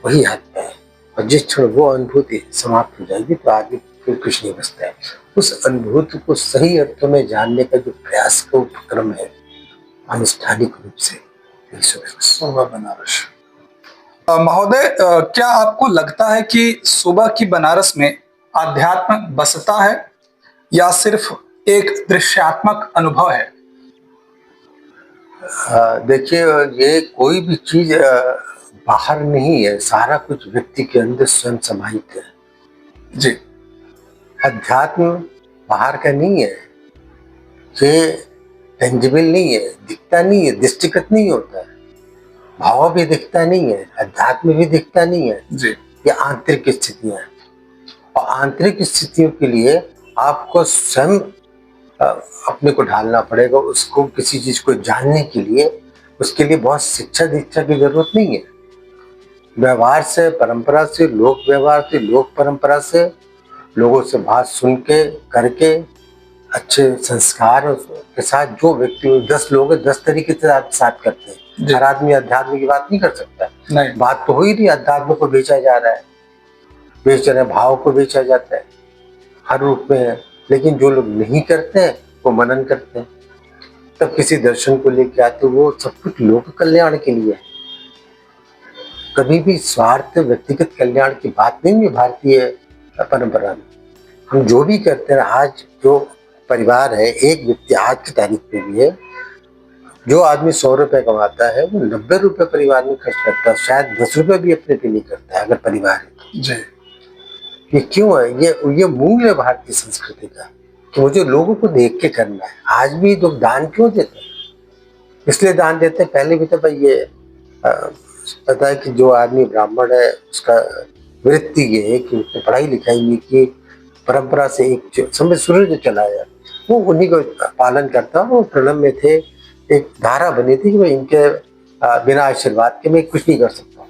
वही आत्मा है। और जिस क्षण वो अनुभूति समाप्त हो जाएगी तो आगे फिर कुछ नहीं बचता है। उस अनुभूति को सही अर्थों में जानने का जो प्रयास का उपक्रम है अनुष्ठानिक रूप से सुबह बनारस। महोदय, क्या आपको लगता है कि सुबह की बनारस में आध्यात्म बसता है या सिर्फ एक दृश्यात्मक अनुभव है? देखिए, ये कोई भी चीज बाहर नहीं है, सारा कुछ व्यक्ति के अंदर स्वयं समाहित है। जी। अध्यात्म बाहर का नहीं है, ये टेंजिबल नहीं है, दिखता नहीं है, दृष्टिगत नहीं होता है, भाव भी दिखता नहीं है, अध्यात्म भी दिखता नहीं है जी। ये आंतरिक स्थितियां हैं। और आंतरिक स्थितियों के लिए आपको स्वयं अपने को ढालना पड़ेगा। उसको किसी चीज को जानने के लिए उसके लिए बहुत शिक्षा दीक्षा की जरूरत नहीं है। व्यवहार से, परंपरा से, लोक व्यवहार से, लोक परंपरा से, लोगों से बात सुन के करके, अच्छे संस्कार के साथ जो व्यक्ति 10 लोग 10 तरीके से साथ करते हैं। हर आदमी अध्यात्म की बात नहीं कर सकता। नहीं। बात तो हो ही नहीं, अध्यात्म को बेचा जा रहा है, बेच रहे भाव को बेचा जाता है, हर रूप में है। लेकिन जो लोग नहीं करते हैं वो मनन करते हैं, तब किसी दर्शन को लेके आते, वो सब कुछ लोक कल्याण के लिए है। कभी भी स्वार्थ व्यक्तिगत कल्याण की बात नहीं है भारतीय परंपरा में। हम जो भी करते हैं, आज जो परिवार है, एक व्यक्ति आज की तारीख पे भी है, जो आदमी 100 रुपए कमाता है वो 90 रुपए परिवार में खर्च करता है, शायद 10 रुपए भी अपने पे नहीं करता है अगर परिवार है तो। जी। ये क्यों है? ये मूल है भारतीय संस्कृति का कि मुझे लोगों को देख के करना है। आज भी लोग दान क्यों देते हैं? इसलिए दान देते हैं। पहले भी तो भाई ये पता है कि जो आदमी ब्राह्मण है उसका वृत्ति ये है कि उसने पढ़ाई लिखाई नहीं की, परंपरा से एक समय शुरू से चला आया, वो उन्हीं को पालन करता। वो प्रणव में थे, एक धारा बनी थी कि भाई इनके बिना आशीर्वाद के मैं कुछ नहीं कर सकता,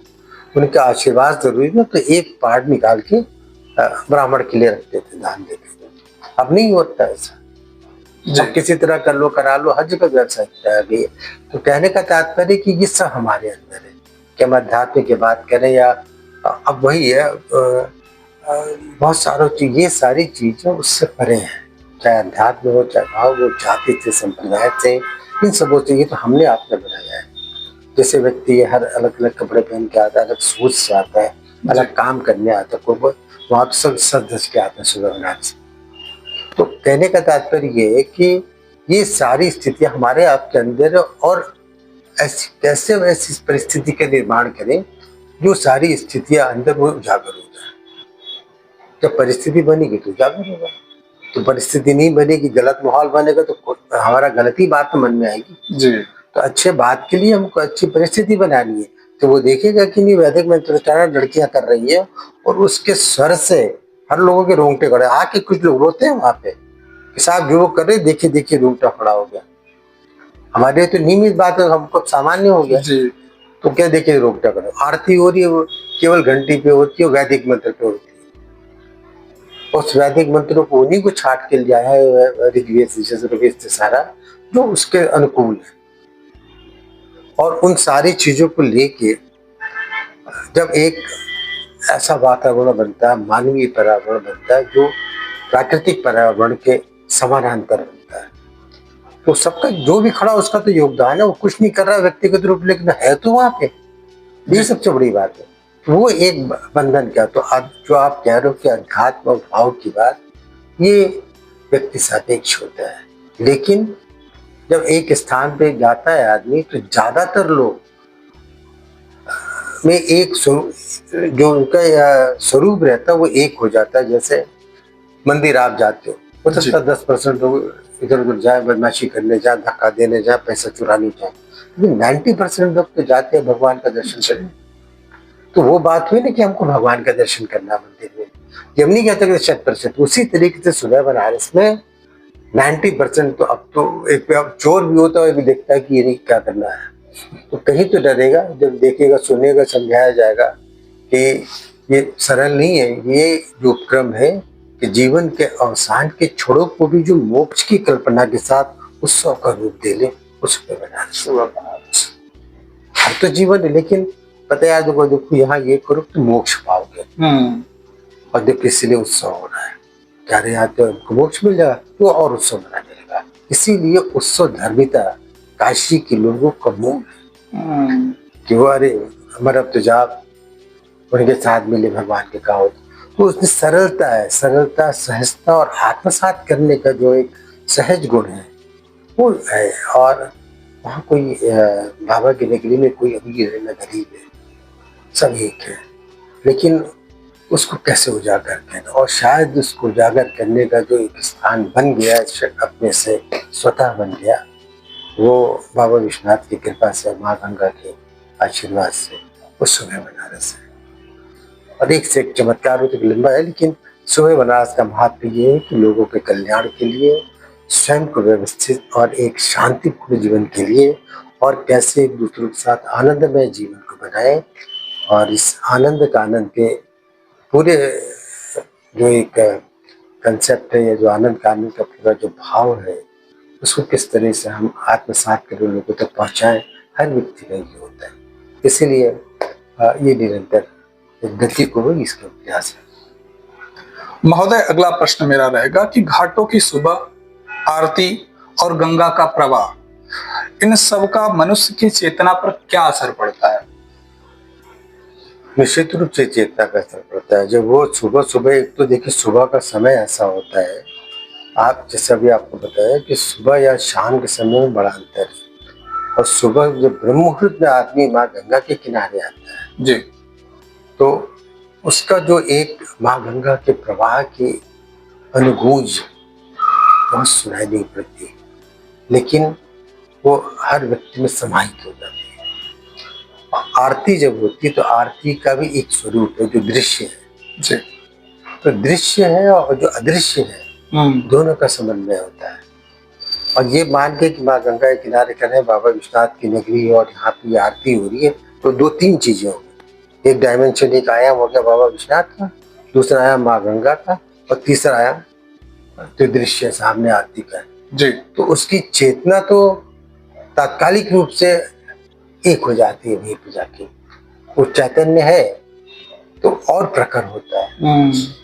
उनका आशीर्वाद जरूरी है। तो एक पार्ट निकाल के ब्राह्मण के लिए रखते थे, दान देते थे। अब नहीं होता ऐसा, अब किसी तरह कर लो करा लो, हर जगह कर सकता है अभी। तो कहने का तात्पर्य कि ये सब हमारे अंदर है कि हम अध्यात्म की बात करें या अब वही है बहुत सारों चीज, ये सारी चीजें उससे परे हैं, चाहे अध्यात्म हो चाहे भाव हो, जाति से संप्रदाय से, इन सबों से। ये तो हमने आपने बनाया है। जैसे व्यक्ति हर अलग अलग कपड़े पहन के आता है, अलग सोच से आता है, अलग काम करने आता है, कोई वहां तो सब सज धज के आता है सुबह बनाने से। तो कहने का तात्पर्य ये है कि ये सारी स्थितियां हमारे आपके अंदर है और ऐसी कैसे ऐसी परिस्थिति का निर्माण करें जो सारी स्थितियां अंदर वो उजागर हो जाए। जब परिस्थिति बनेगी तो उजागर होगा, तो परिस्थिति नहीं बनेगी, गलत माहौल बनेगा तो हमारा गलत ही बात तो मन में आएगी। जी। तो अच्छे बात के लिए हमको अच्छी परिस्थिति बनानी है, तो वो देखेगा कि नहीं वैदिक मंत्रोच्चारण लड़कियां कर रही है और उसके स्वर से हर लोगों के रोंगटे खड़े। आके कुछ लोग रोते हैं वहां पे कि साहब जो वो कर रहे देखिए देखिए रोंगटा खड़ा हो गया। हमारे तो नियमित बात है, हमको सामान्य हो गया। जी। तो क्या देखिए रोंगटा खड़ा, आरती हो रही है वो केवल घंटी पे होती है, वैदिक मंत्र पे होती है। उस वैदिक मंत्रों को उन्हीं को छाट के लिया है ऋग्वेद से सारा जो उसके अनुकूल है। और उन सारी चीजों को लेके जब एक ऐसा वातावरण बनता है, मानवीय पर्यावरण बनता है जो प्राकृतिक पर्यावरण के समानांतर बनता है, तो सबका जो भी खड़ा उसका तो योगदान है। वो कुछ नहीं कर रहा व्यक्तिगत रूप, लेकिन है तो वहां पे, ये सबसे बड़ी बात है। वो एक बंधन क्या, तो जो आप कह रहे हो कि अध्यात्म और भाव की बात, ये व्यक्ति सापेक्ष होता है। लेकिन जब एक स्थान पे जाता है आदमी तो ज्यादातर लोग में एक जो उनका स्वरूप रहता है वो एक हो जाता है। जैसे मंदिर आप जाते हो सकता है 10% लोग इधर उधर जाए, बदमाशी करने जाए, धक्का देने जाए, पैसा चुराने जाए, लेकिन 90% लोग तो जाते हैं भगवान का दर्शन करने। तो वो बात हुई ना कि हमको भगवान का दर्शन करना मंदिर में, ये हम नहीं कहते कि 100%। उसी तरीके से सुबह बनारस में 90% तो अब तो एक चोर भी होता है भी देखता है कि ये नहीं क्या करना है, तो कहीं तो डरेगा जब देखेगा, सुनेगा, समझाया जाएगा कि ये सरल नहीं है। ये जो क्रम है कि जीवन के अवसान के छोड़ों को भी जो मोक्ष की कल्पना के साथ उत्सव का रूप दे ले, उसमें बनारस। हर तो जीवन है, लेकिन पता यार देखो यहाँ ये करो तो मोक्ष पाओगे, और देखो इसलिए उत्सव हो रहा है, कह रहे हैं तो मोक्ष मिल जाएगा तो और उत्सव मनाने लगा। इसीलिए उत्सव धर्मिता काशी के लोगों का मूल है कि वो अरे हमारा तो जाप उनके साथ मिले भगवान के कहा, तो उसमें सरलता है, सरलता, सहजता और आत्मसात करने का जो एक सहज गुण है वो है। और वहाँ कोई बाबा की नगरी में कोई अमीर है न गरीब है, सब एक है, लेकिन उसको कैसे उजागर करना, और शायद उसको उजागर करने का जो एक स्थान बन गया अपने से स्वतः बन गया, वो बाबा विश्वनाथ की कृपा से, माँ गंगा के आशीर्वाद से वो सुबह बनारस है। और एक से एक चमत्कार तो लंबा है, लेकिन सुबह बनारस का महत्व ये है कि लोगों के कल्याण के लिए, स्वयं को व्यवस्थित और एक शांतिपूर्ण जीवन के लिए, और कैसे एक दूसरे के साथ आनंदमय जीवन को बनाए, और इस आनंद का आनंद के पूरे जो एक कंसेप्ट है या जो आनंद का आनंद का पूरा जो भाव है उसको किस तरह से हम आत्मसात कर लोगों तक पहुंचाएं, हर व्यक्ति का ये होता है। इसीलिए ये निरंतर गति को इसका अभ्यास है। महोदय, अगला प्रश्न मेरा रहेगा कि घाटों की सुबह आरती और गंगा का प्रवाह, इन सब का मनुष्य की चेतना पर क्या असर पड़ता है? निश्चित रूप से चेतना का असर पड़ता है। जब वो सुबह सुबह, एक तो देखिए सुबह का समय ऐसा होता है, आप जैसा भी आपको बताया कि सुबह या शाम के समय में बड़ा अंतर है। और सुबह जब ब्रह्म मुहूर्त में आदमी माँ गंगा के किनारे आता है जी। तो उसका जो एक माँ गंगा के प्रवाह की अनुगूंज बहुत सुनाई नहीं पड़ती, लेकिन वो हर व्यक्ति में समाहित हो जाती है। और आरती जब होती है तो आरती का भी एक स्वरूप है जो दृश्य है। जी। तो दृश्य है और जो अदृश्य है दोनों का समन्वय होता है। और ये मान के कि माँ गंगा के किनारे खड़े हैं, बाबा विश्वनाथ की नगरी और यहाँ पे आरती हो रही है, तो दो तीन चीजें हो गई। एक डायमेंशन, एक आयाम हो गया बाबा विश्वनाथ का, दूसरा आयाम माँ गंगा का, और तीसरा आयाम जो दृश्य सामने आरती का है। जी। तो उसकी चेतना तो तात्कालिक रूप से एक हो जाती है वहीं पे जाके। वो चैतन्य है तो और प्रखर होता है,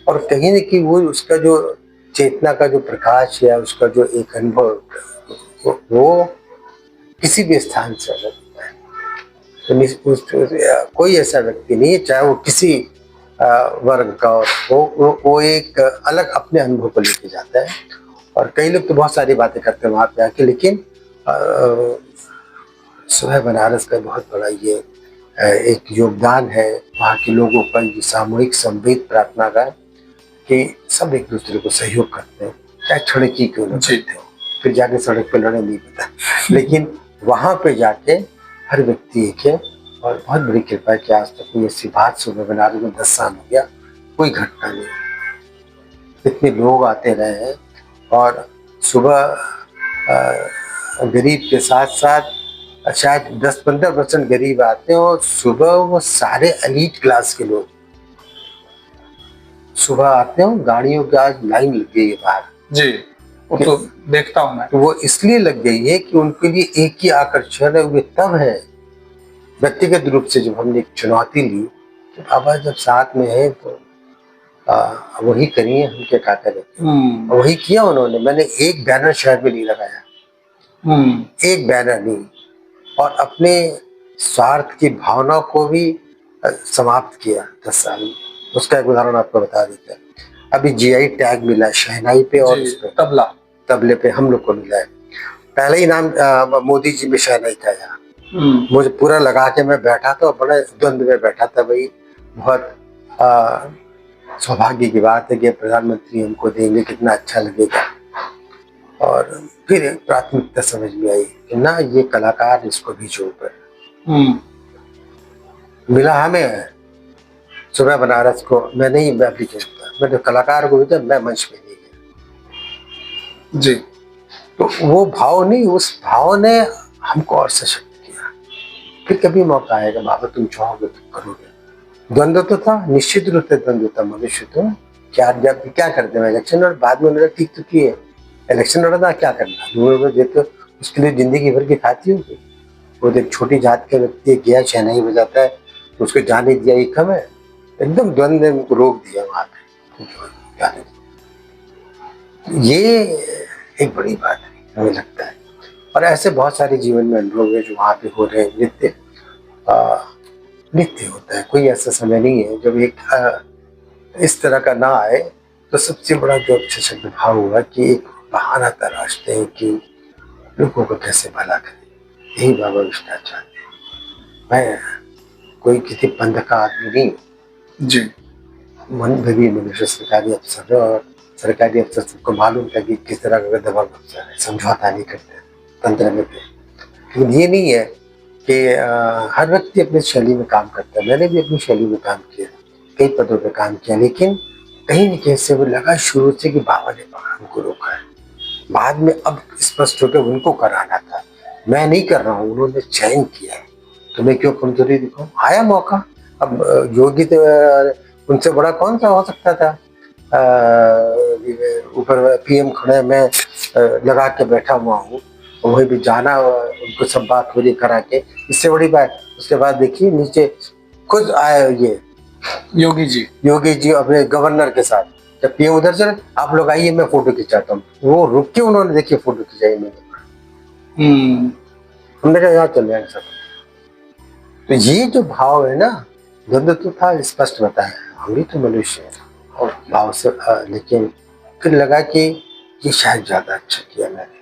और कहीं न कहीं वो उसका जो चेतना का जो प्रकाश है, उसका जो एक अनुभव वो किसी भी स्थान से अलग होता है। तो कोई ऐसा व्यक्ति नहीं है, चाहे वो किसी वर्ग का हो, वो एक अलग अपने अनुभव को लेके जाता है। और कई लोग तो बहुत सारी बातें करते हैं वहाँ पे आके, लेकिन सुबह बनारस का बहुत बड़ा ये एक योगदान है वहाँ के लोगों का, ये सामूहिक संवेद प्रार्थना का, कि सब एक दूसरे को सहयोग करते हैं, चाहे सड़क ही क्यों न करते हो, फिर जाके सड़क पे लड़े नहीं पता, लेकिन वहाँ पे जाके हर व्यक्ति एक है। और बहुत बड़ी कृपा है कि आज तक कोई ऐसी बात सुबह बनारस में 10 साल हो गया कोई घटना नहीं, इतने लोग आते रहे हैं। और सुबह गरीब के साथ साथ शायद 10-15% गरीब आते हैं, और सुबह वो सारे एलीट क्लास के लोग सुबह आते हैं। गाड़ियों की आज लाइन लग गई है बाहर। जी, वो तो देखता हूँ मैं। तो वो इसलिए लग गई है कि उनके लिए एक ही आकर्षण है, वो तब है व्यक्तिगत रूप से जब हमने एक चुनौती ली कि बाबा जब साथ में है तो वही करिए, हम क्या कहते रहते, वही किया उन्होंने। मैंने एक बैनर शहर में नहीं लगाया, एक बैनर नहीं, और अपने स्वार्थ की भावना को भी समाप्त किया 10 साल में। उसका एक उदाहरण आपको बता देते हैं। अभी जीआई टैग मिला है शहनाई पे और उस पे तबले पे हम लोग को मिला है। पहले ही नाम मोदी जी में शहनाई था यहाँ। मुझे पूरा लगा के मैं बैठा था, बड़े द्वंद में बैठा था भाई। बहुत सौभाग्य की बात है कि प्रधानमंत्री हमको देंगे, कितना अच्छा लगेगा। और फिर प्राथमिकता समझ में आई कि ना, ये कलाकार इसको भेजो ऊपर। मिला हमें सुबह बनारस को, मैं नहीं एप्लीकेशन था, मैं जो कलाकार को भेजा, मैं मंच पे नहीं गया जी। तो वो भाव नहीं, उस भाव ने हमको और सशक्त किया। फिर कभी मौका आएगा बाबा, तुम चाहोगे तो करोगे। द्वंद्व तो था, निश्चित रूप से द्वंद्व था। मनुष्य तो क्या करते हैं इलेक्शन, और बाद में उन्होंने ठीक तो किए। इलेक्शन लड़ना क्या करना, देखो उसके लिए जिंदगी भर की खाती होगी। वो एक छोटी जात के व्यक्ति गया, शहनाई बजाता है, तो उसको जाने दिया, ये कम है। एकदम द्वंद ने उनको रोक दिया वहां पे। ये एक बड़ी बात है हमें लगता है। और ऐसे बहुत सारे जीवन में अनुभव है जो वहां पे हो रहे हैं। नित्य होता है, कोई ऐसा समय नहीं है जब एक इस तरह का ना आए। तो सबसे बड़ा जो अच्छा शब्द भाव हुआ कि एक बहाना तराशते हैं कि लोगों को कैसे भला करें। यही बाबा विश्वनाथ चाहते हैं। मैं कोई किसी पंथ का आदमी नहीं जी, मन भरी मनुष्य सरकारी अफसर है, और सरकारी अफसर सबको मालूम था कि किस तरह का दबाव अफसर है, समझौता नहीं करते तंत्र में थे। लेकिन ये नहीं है कि हर व्यक्ति अपनी शैली में काम करता है। मैंने भी अपनी शैली में काम किया, कई पदों पे काम किया, लेकिन कहीं न कहीं से वो लगा शुरू से कि बाबा ने हमको रोका है। बाद में अब स्पष्ट होकर उनको कराना था, मैं नहीं कर रहा हूँ, उन्होंने चयन किया। तो मैं क्यों कमजोरी दिखाऊं? आया मौका। अब योगी तो उनसे बड़ा कौन सा हो सकता था। ऊपर पीएम खड़े, मैं लगा के बैठा हुआ हूँ, वही भी जाना, उनको सब बात हो रही करा के, इससे बड़ी बात। उसके बाद देखिए नीचे खुद आए ये योगी जी अपने गवर्नर के साथ। जब पीएम उधर चले, आप लोग आइए, मैं फोटो खिंचाता हूँ। वो रुक के उन्होंने देखिए फोटो खिंचाई मैंने। हमने कहा यहाँ चल जाएंगे सब। तो ये जो भाव है ना, द्वंद्व तो था, स्पष्ट बताया, हम भी तो मनुष्य हैं और भाव से। लेकिन फिर लगा कि ये शायद ज्यादा अच्छा किया मैंने।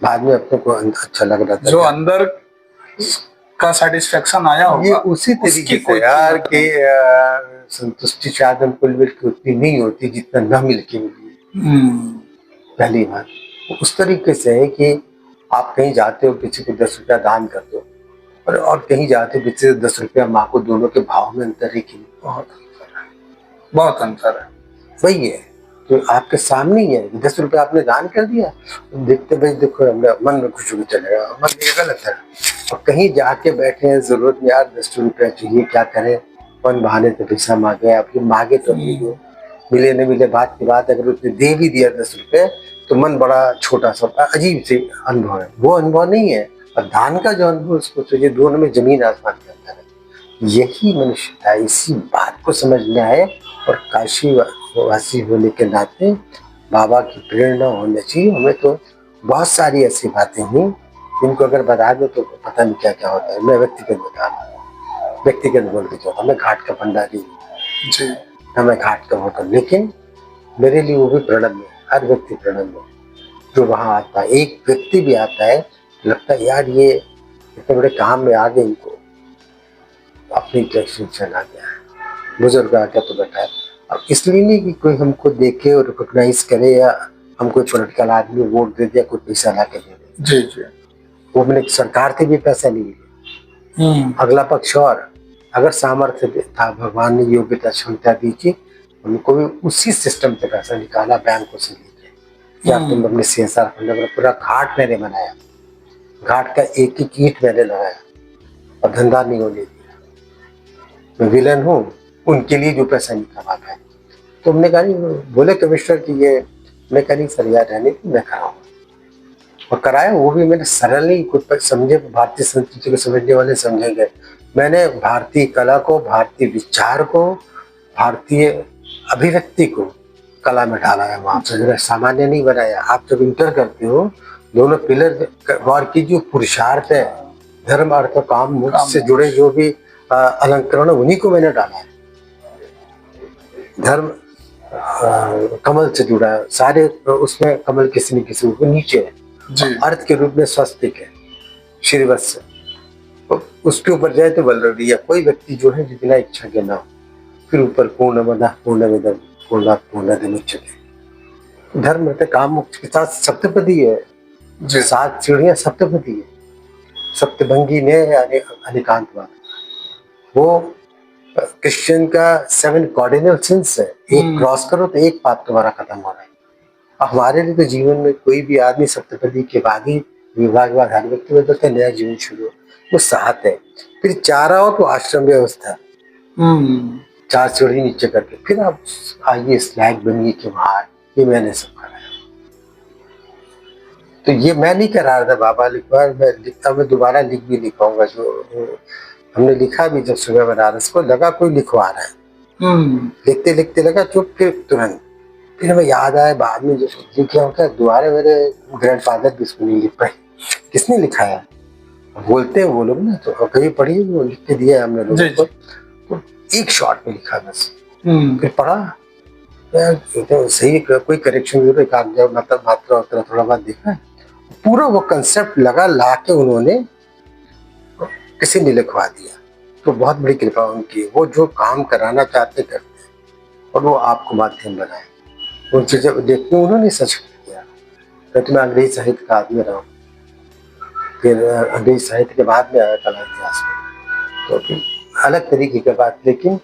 बाद में अपने को अच्छा लग रहा था, जो अंदर का सेटिस्फेक्शन आया ये होगा, उसी उसकी तरीके कोई से यार कीमत कि संतुष्टि शायद हमको मिल के उतनी नहीं होती जितना न मिल के मिली। नहीं। पहली बात उस तरीके से है कि आप कहीं जाते हो, किसी को 10 रुपया दान कर दो, और कहीं जाते हो किसी से 10 रुपया माँ को, दोनों के भाव में अंतर है कि नहीं? बहुत अंतर है। वही है, तो आपके सामने ही है। 10 रुपया आपने दान कर दिया, देखते भाई देखो मन में खुश होकर चलेगा, मन ये गलत है। और कहीं जाके बैठे हैं जरूरत में, यार 10 रुपया चाहिए, क्या करें, कौन बहाने तो पैसा मांगे, आप मांगे तो नहीं हो, मिले न मिले बात की बात, अगर उसने दे भी दिया 10 रुपये तो मन बड़ा छोटा सा, अजीब से अनुभव है, वो अनुभव नहीं है। और दान का जो अनुभव उसको चाहिए, दोनों में जमीन आसमान के अंदर है। यही मनुष्यता है, इसी बात को समझना है। और काशी वासी होने के नाते बाबा की प्रेरणा होनी चाहिए हमें। तो बहुत सारी ऐसी बातें हुई जिनको अगर बता दो तो पता नहीं क्या क्या होता है। मैं व्यक्तिगत बता रहा हूँ, व्यक्तिगत बोल के जाता, मैं घाट का भंडारी हूँ जी। ना, मैं घाट का होता, लेकिन मेरे लिए वो भी प्रणम्य है, हर व्यक्ति प्रणम्य है जो वहाँ आता है। एक व्यक्ति भी आता है लगता है यार ये इतने बड़े काम में आ गए, इनको अपनी टेंशन आ गया है, बुजुर्ग आ गया तो बैठा है। अब इसलिए नहीं कि कोई हमको देखे और रिकॉग्नाइज करे, या हम कोई पॉलिटिकल आदमी वोट दे दिया, कोई पैसा ला के दे दे। जी जी। वो मैंने सरकार से भी पैसा नहीं लिया, अगला पक्ष। और अगर सामर्थ्य था, भगवान ने योग्यता क्षमता दी थी, उनको भी उसी सिस्टम से पैसा निकाला बैंकों से लेके, या तुम अपने CSR फंड में पूरा घाट मैंने बनाया, घाट का एक एक ईंट मैंने लगाया और धंधा नहीं होने दिया। मैं विलन हूँ उनके लिए जो पैसा नहीं कमा पाए। तो हमने कहा नहीं, बोले कमिश्नर की ये, मैं कहा नहीं सर यार रहने की, मैं कराऊंगा, और कराया। वो भी मैंने सरल नहीं, कुछ समझे, भारतीय संस्कृति को समझने वाले समझेंगे। मैंने भारतीय कला को, भारतीय विचार को, भारतीय अभिव्यक्ति को कला में डाला है वहां पर, जरा सामान्य नहीं बनाया। आप जब इंटर करते हो, दोनों पिलर गौर की जो पुरुषार्थ है, धर्म अर्थ काम मोक्ष से जुड़े जो भी अलंकरण, उन्हीं को मैंने डाला है। धर्म कमल से जुड़ा है, सारे उसमें कमल किसी न किसी को नीचे है। अर्थ के रूप में स्वस्तिक है, श्रीवत्स, तो उसके ऊपर जाए तो बलरडी, या कोई व्यक्ति जो है बिना इच्छा के ना हो। फिर ऊपर पूर्णमदः पूर्णमिदं पूर्णात् पूर्णमुदच्यते। धर्म रहते काम मोक्ष के साथ सप्तपदी है, 7 सीढ़ियां सप्तपदी है, सप्तभंगी ने अनेकांतवाद। वो क्रिश्चियन का 7 कार्डिनल सिंस है, एक क्रॉस करो तो एक पाप तुम्हारा खत्म हो रहा है। हमारे लिए तो जीवन में कोई भी आदमी सप्तपदी के बाद ही विवाह के बाद हर व्यक्ति में तो नया जीवन शुरू हो, वो 7 है। फिर 4 आओ तो आश्रम व्यवस्था, 4 सीढ़ी नीचे करके फिर आप आइए स्लैग बनिए कि वहां, ये मैंने सब कराया। तो ये मैं नहीं करा रहा था, बाबा लिखवा, मैं लिखता, मैं दोबारा लिख भी नहीं पाऊंगा। जो हमने लिखा भी जब सुबह बनारस को, लगा कोई लिखवा रहा है, लिखते लिखते लगा चुप, फिर तुरंत फिर हमें याद आया बाद में जो लिखे होता है, दोबारा मेरे ग्रैंडफादर भी इसको नहीं लिख पाए, किसने लिखा है बोलते हैं वो लोग ना, तो कभी पढ़ी, वो लिख के दिया हमने लोगों को, तो एक शॉट में लिखा बस। फिर पढ़ा तो सही, कोई करेक्शन जरूर, एक आग मतलब मात्रा उतना थोड़ा बहुत देखा, पूरा वो कंसेप्ट लगा ला के उन्होंने किसी ने लिखवा दिया। तो बहुत बड़ी कृपा उनकी, वो जो काम कराना चाहते करते हैं, और वो आपको माध्यम बनाए। उन चीजें देखते उन्होंने सच किया। तो मैं अंग्रेजी साहित्य का आदमी रहा हूँ, फिर अंग्रेजी साहित्य के बाद में आया कला इतिहास में, तो फिर अलग तरीके की बात। लेकिन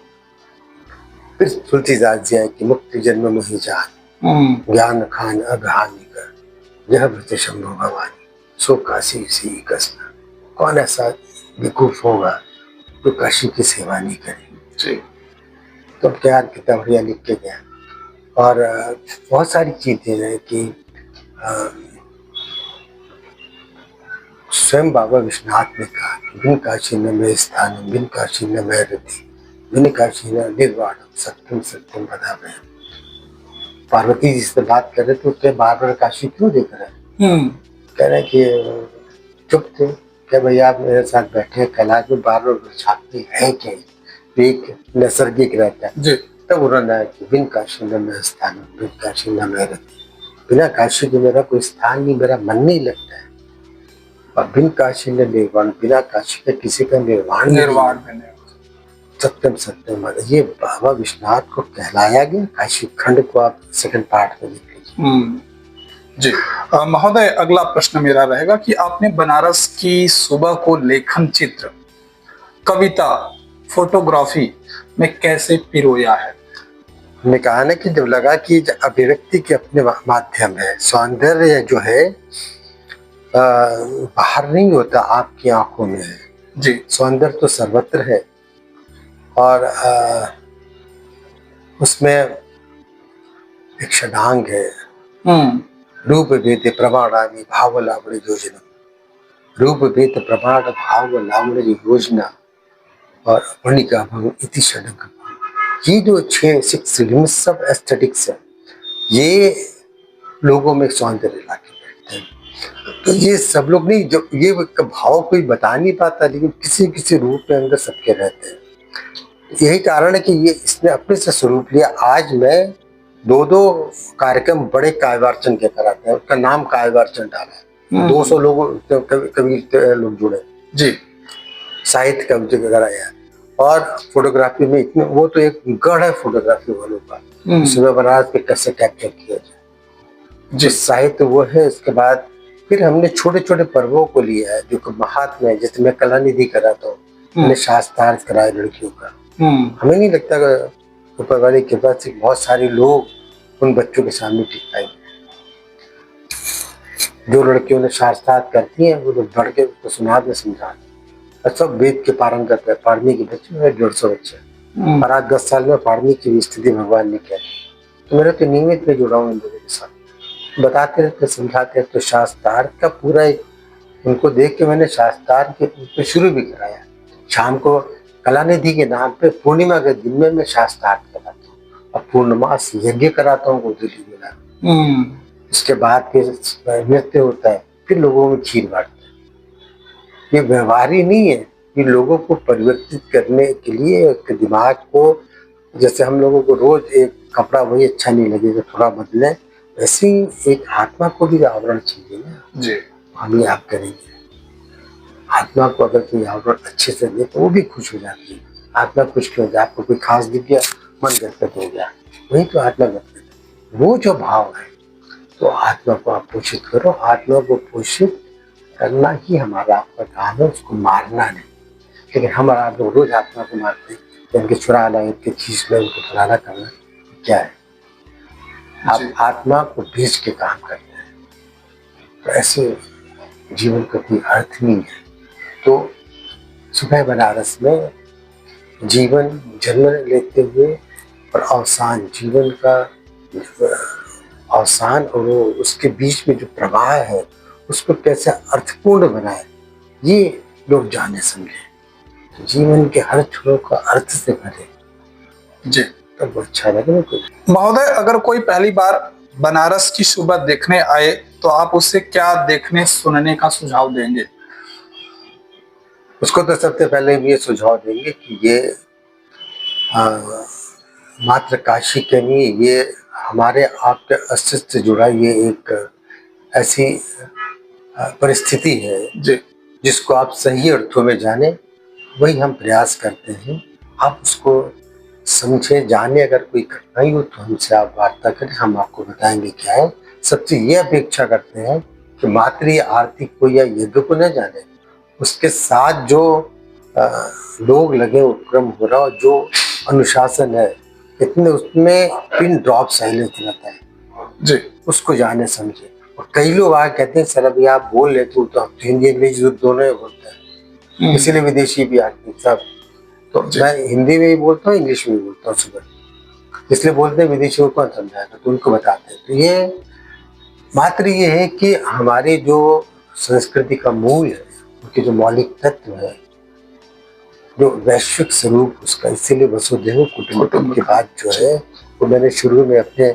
फिर तुलसीदास जी आए कि मुक्ति जन्म मोहि जान, ज्ञान खान अगहानी कर, यह भृत शंभु भवानी, सो काशी सी कसना। कौन ऐसा बेवकूफ होगा जो काशी की सेवा नहीं करे। तो क्या कितना बढ़िया लिख के गया। और बहुत सारी चीजें हैं कि स्वयं बाबा विश्वनाथ ने कहा कि बिन काशी न मैं स्थान, बिन काशी न मैं रति, बिन काशी न निर्वाण, सत्यम सत्यम बधा मैं। पार्वती जी से बात कर रहे थे, क्या बार बार काशी क्यों देख रहे हैं? कह रहे कि चुप थे, क्या भैया आप मेरे साथ बैठे कैलाश में, बार बार छापते है क्या, एक नैसर्गिक रहता है। तब उन्होंने कि बिन काशी न मैं स्थान, बिन काशी न मैं रति, बिना काशी के मेरा कोई स्थान नहीं, मेरा मन नहीं लगता है। और बिन काशी न निर्वाण, बिना काशी के किसी का निर्वाण नहीं। निर्वाण में नहीं। सत्यम सत्यम, ये बाबा विश्वनाथ को कहलाया गया। काशी खंड को आप सेकंड पार्ट में देख लीजिए। जी महोदय, अगला प्रश्न मेरा रहेगा कि आपने बनारस की सुबह को लेखन, चित्र, कविता, फोटोग्राफी में कैसे पिरोया है? हमने कहा ना कि जब लगा कि अभिव्यक्ति के अपने माध्यम है, सौंदर्य जो है बाहर नहीं होता, आपकी आंखों में है। जी। सौंदर्य तो सर्वत्र है और उसमें एक षडांग है। रूप भेद प्रमाण आदि भाव लावण्य योजना, रूप भेद प्रमाण भाव लावण्य योजना और वणिका भंग इति षडंग। ये जो 6 एलिमेंट्स ऑफ एस्थेटिक्स है, ये लोगों में सौंदर्य लाके बैठते हैं। तो ये सब लोग नहीं, जो ये भाव कोई बता नहीं पाता, लेकिन किसी किसी रूप में अंदर सबके रहते हैं। यही कारण है कि ये इसने अपने से स्वरूप लिया। आज मैं 2 कार्यक्रम बड़े काव्यार्चन के कराते हैं, उसका नाम काव्यार्चन डाला है। 200 लोग कवि लोग जुड़े जी, साहित्य का कराया है। और फोटोग्राफी में इतने, वो तो एक गढ़ है फोटोग्राफी वालों का, सुबह बनारस पे कैसे कैप्चर किया जाए। जो साहित्य वो है। इसके बाद फिर हमने छोटे छोटे पर्वों को लिया है, जो महात्मा है। जैसे मैं कलानिधि कराता हूँ, मैंने शास्त्रार्थ कराया लड़कियों का। हमें नहीं लगता ऊपर वाले के पास बहुत सारे लोग उन बच्चों के सामने टिक पाएंगे। जो लड़कियों ने शास्त्रार्थ करती हैं, वो लोग बढ़ के उसको सुना में समझा, सब वेद के पारंगत है। पढ़ने के बच्चे 150 बच्चे, और आज 10 साल में पढ़ने की स्थिति भगवान ने किया। तो मेरे तो नियमित में जुड़ा हूँ इन लोगों के साथ, बताते रहते, समझाते रहते। तो शास्त्रार्थ का पूरा एक, उनको देख के मैंने शास्त्रार्थ के शुरू भी कराया। शाम को कलानिधि के नाम पे पूर्णिमा के दिन में मैं शास्त्रार्थ कराता हूँ, और पूर्णमास यज्ञ कराता हूँ दिल्ली में। इसके बाद फिर नृत्य होता है, फिर लोगों में खीर बांटते हैं। ये व्यवहारी नहीं है, ये लोगों को परिवर्तित करने के लिए एक दिमाग को, जैसे हम लोगों को रोज एक कपड़ा वही अच्छा नहीं लगेगा, थोड़ा बदले, वैसे ही एक आत्मा को भी आवरण चाहिए ना जी। हम ये आप करेंगे। आत्मा को अगर कोई आवरण अच्छे से दे तो वो भी खुश हो जाती है। आत्मा खुश क्यों हो जाए? आपको कोई खास दिख गया, मन गदगद हो गया, वही तो आत्मा गदगद। वो जो भाव है, तो आत्मा को आप पोषित करो। आत्मा को पोषित करना ही हमारा आपका काम है, उसको मारना नहीं। लेकिन हमारा लोग रोज आत्मा को मारते हैं, इनके चुरा ला, इनके खींच ला, इनको फलाना करना, क्या है? आप आत्मा को बीज के काम करते हैं, तो ऐसे जीवन का कोई अर्थ नहीं है। तो सुबह बनारस में जीवन जन्म लेते हुए और अवसान, जीवन का अवसान और वो उसके बीच में जो प्रवाह है, उसको कैसे अर्थपूर्ण बनाए, ये लोग जाने समझे। तो जीवन के हर छोर का अर्थ से भरे जी, तब वो अच्छा लगे ना। कोई महोदय, अगर कोई पहली बार बनारस की सुबह देखने आए तो आप उससे क्या देखने सुनने का सुझाव देंगे? उसको तो सबसे पहले ये सुझाव देंगे कि ये मात्र काशी के नहीं, ये हमारे आपके अस्तित्व से जुड़ा ये एक ऐसी परिस्थिति है जी, जिसको आप सही अर्थों में जाने, वही हम प्रयास करते हैं। आप उसको समझे, जाने। अगर कोई कठिनाई हो तो हमसे आप वार्ता करें, हम आपको बताएंगे क्या है। सबसे ये अपेक्षा करते हैं कि मात्र ये आरती को या यज्ञ को न जाने, उसके साथ जो लोग लगे, उपक्रम हो रहा, और जो अनुशासन है, इतने उसमें पिन ड्रॉप साइलेंस रहता है जी, उसको जाने समझे। और कई लोग आगे कहते हैं सर अभी आप बोल लेते हो, तो हम हिंदी इंग्लिश दोनों ही बोलते हैं, इसीलिए विदेशी भी आते हैं सब। तो मैं हिंदी में भी बोलता हूँ, इंग्लिश में भी बोलता हूँ सुबह, इसलिए बोलते हैं विदेशियों को कौन समझाएगा, तो उनको बताते हैं। तो ये मात्र ये है कि हमारी जो संस्कृति का मूल है, उनके जो मौलिक तत्व है, जो वैश्विक स्वरूप उसका, इसीलिए वसुधैव कुटुंबकम की बात जो है, वो मैंने शुरू में अपने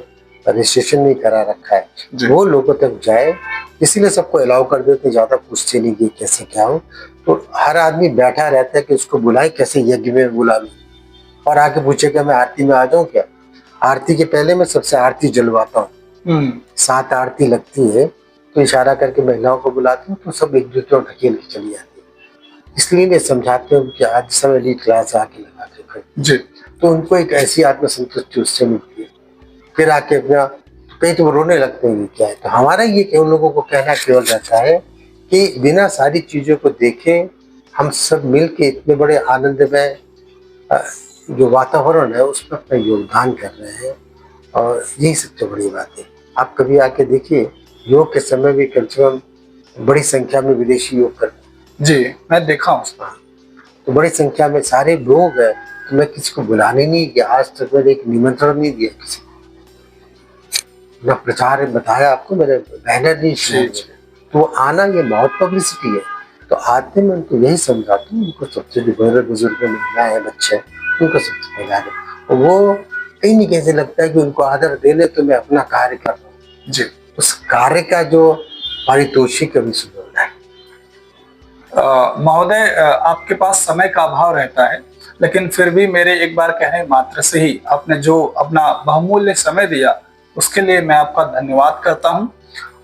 रजिस्ट्रेशन नहीं करा रखा है, वो लोगों तक जाए। इसीलिए सबको अलाउ कर देते, ज्यादा पूछते नहीं कि कैसे क्या हो। तो हर आदमी बैठा रहता है कि उसको बुलाए, कैसे यज्ञ में बुला लूं, और आके पूछे कि मैं आरती में आ जाऊं क्या। आरती के पहले मैं सबसे आरती जलवाता हूँ। 7 आरती लगती है, तो इशारा करके महिलाओं को बुलाते हैं तो सब एक दूसरे को ढकेल के चली जाती है। इसलिए मैं समझाते हूँ कि आज समय लीड क्लास आके लगा के जी तो उनको एक ऐसी आत्मसंतुष्टि उससे मिलती है, फिर आके अपना कहीं तो वो रोने लगते हैं क्या है। तो हमारा ये कि उन लोगों को कहना केवल रहता है कि बिना सारी चीज़ों को देखे हम सब मिल के इतने बड़े आनंदमय जो वातावरण है उसमें अपना योगदान कर रहे हैं, और यही सबसे बड़ी बात है। आप कभी आके देखिए, योग के समय भी कम से कम बड़ी संख्या में विदेशी योग करते हैं। जी, मैं देखा हूँ। तो बड़ी संख्या में सारे लोग हैं, तो मैं किसी को बुलाने नहीं गया, आज तक मैंने एक निमंत्रण नहीं दिया किसी को, ना प्रचार बताया आपको, मैंने बैनर नहीं जी, तो आना ये बहुत पब्लिसिटी है। तो आते मैं उनको यही समझाता हूँ, उनको सबसे जो बड़े बुजुर्ग महिलाएं हैं, बच्चे हैं, उनको सबसे पहले आदर, वो कहीं नहीं कैसे लगता है कि उनको आदर देने तो मैं अपना कार्य कर रहा हूँ। जी। उस कार्य का जो पारितोषिक अभी सुन रहा है। महोदय, आपके पास समय का अभाव रहता है, लेकिन फिर भी मेरे एक बार कहने मात्र से ही आपने जो अपना बहुमूल्य समय दिया उसके लिए मैं आपका धन्यवाद करता हूं।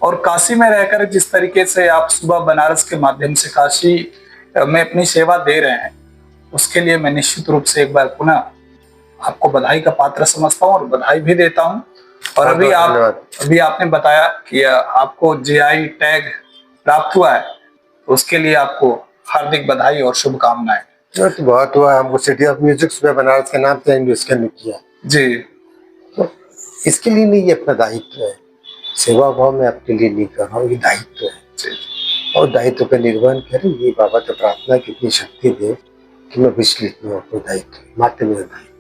और काशी में रहकर जिस तरीके से आप सुबह बनारस के माध्यम से काशी में अपनी सेवा दे रहे हैं उसके लिए मैं निश्चित रूप से एक बार पुनः आपको बधाई का पात्र समझता हूं और बधाई भी देता हूं। और अभी आपने बताया कि आपको जीआई टैग प्राप्त हुआ है, तो उसके लिए आपको हार्दिक बधाई और शुभकामनाएं। तो बहुत हुआ, हमको सिटी ऑफ म्यूजिक सुबह बनारस के नाम से इन्वेस्टमेंट किया जी। तो इसके लिए नहीं, ये अपना दायित्व है, सेवा भाव में आपके लिए नहीं कर रहा हूँ, ये दायित्व है जी। और दायित्व का निर्वहन करें, ये बाबा से प्रार्थना कितनी शक्ति दे कि मैं विचलित न हो, दायित्व मात्र मेरा दायित्व।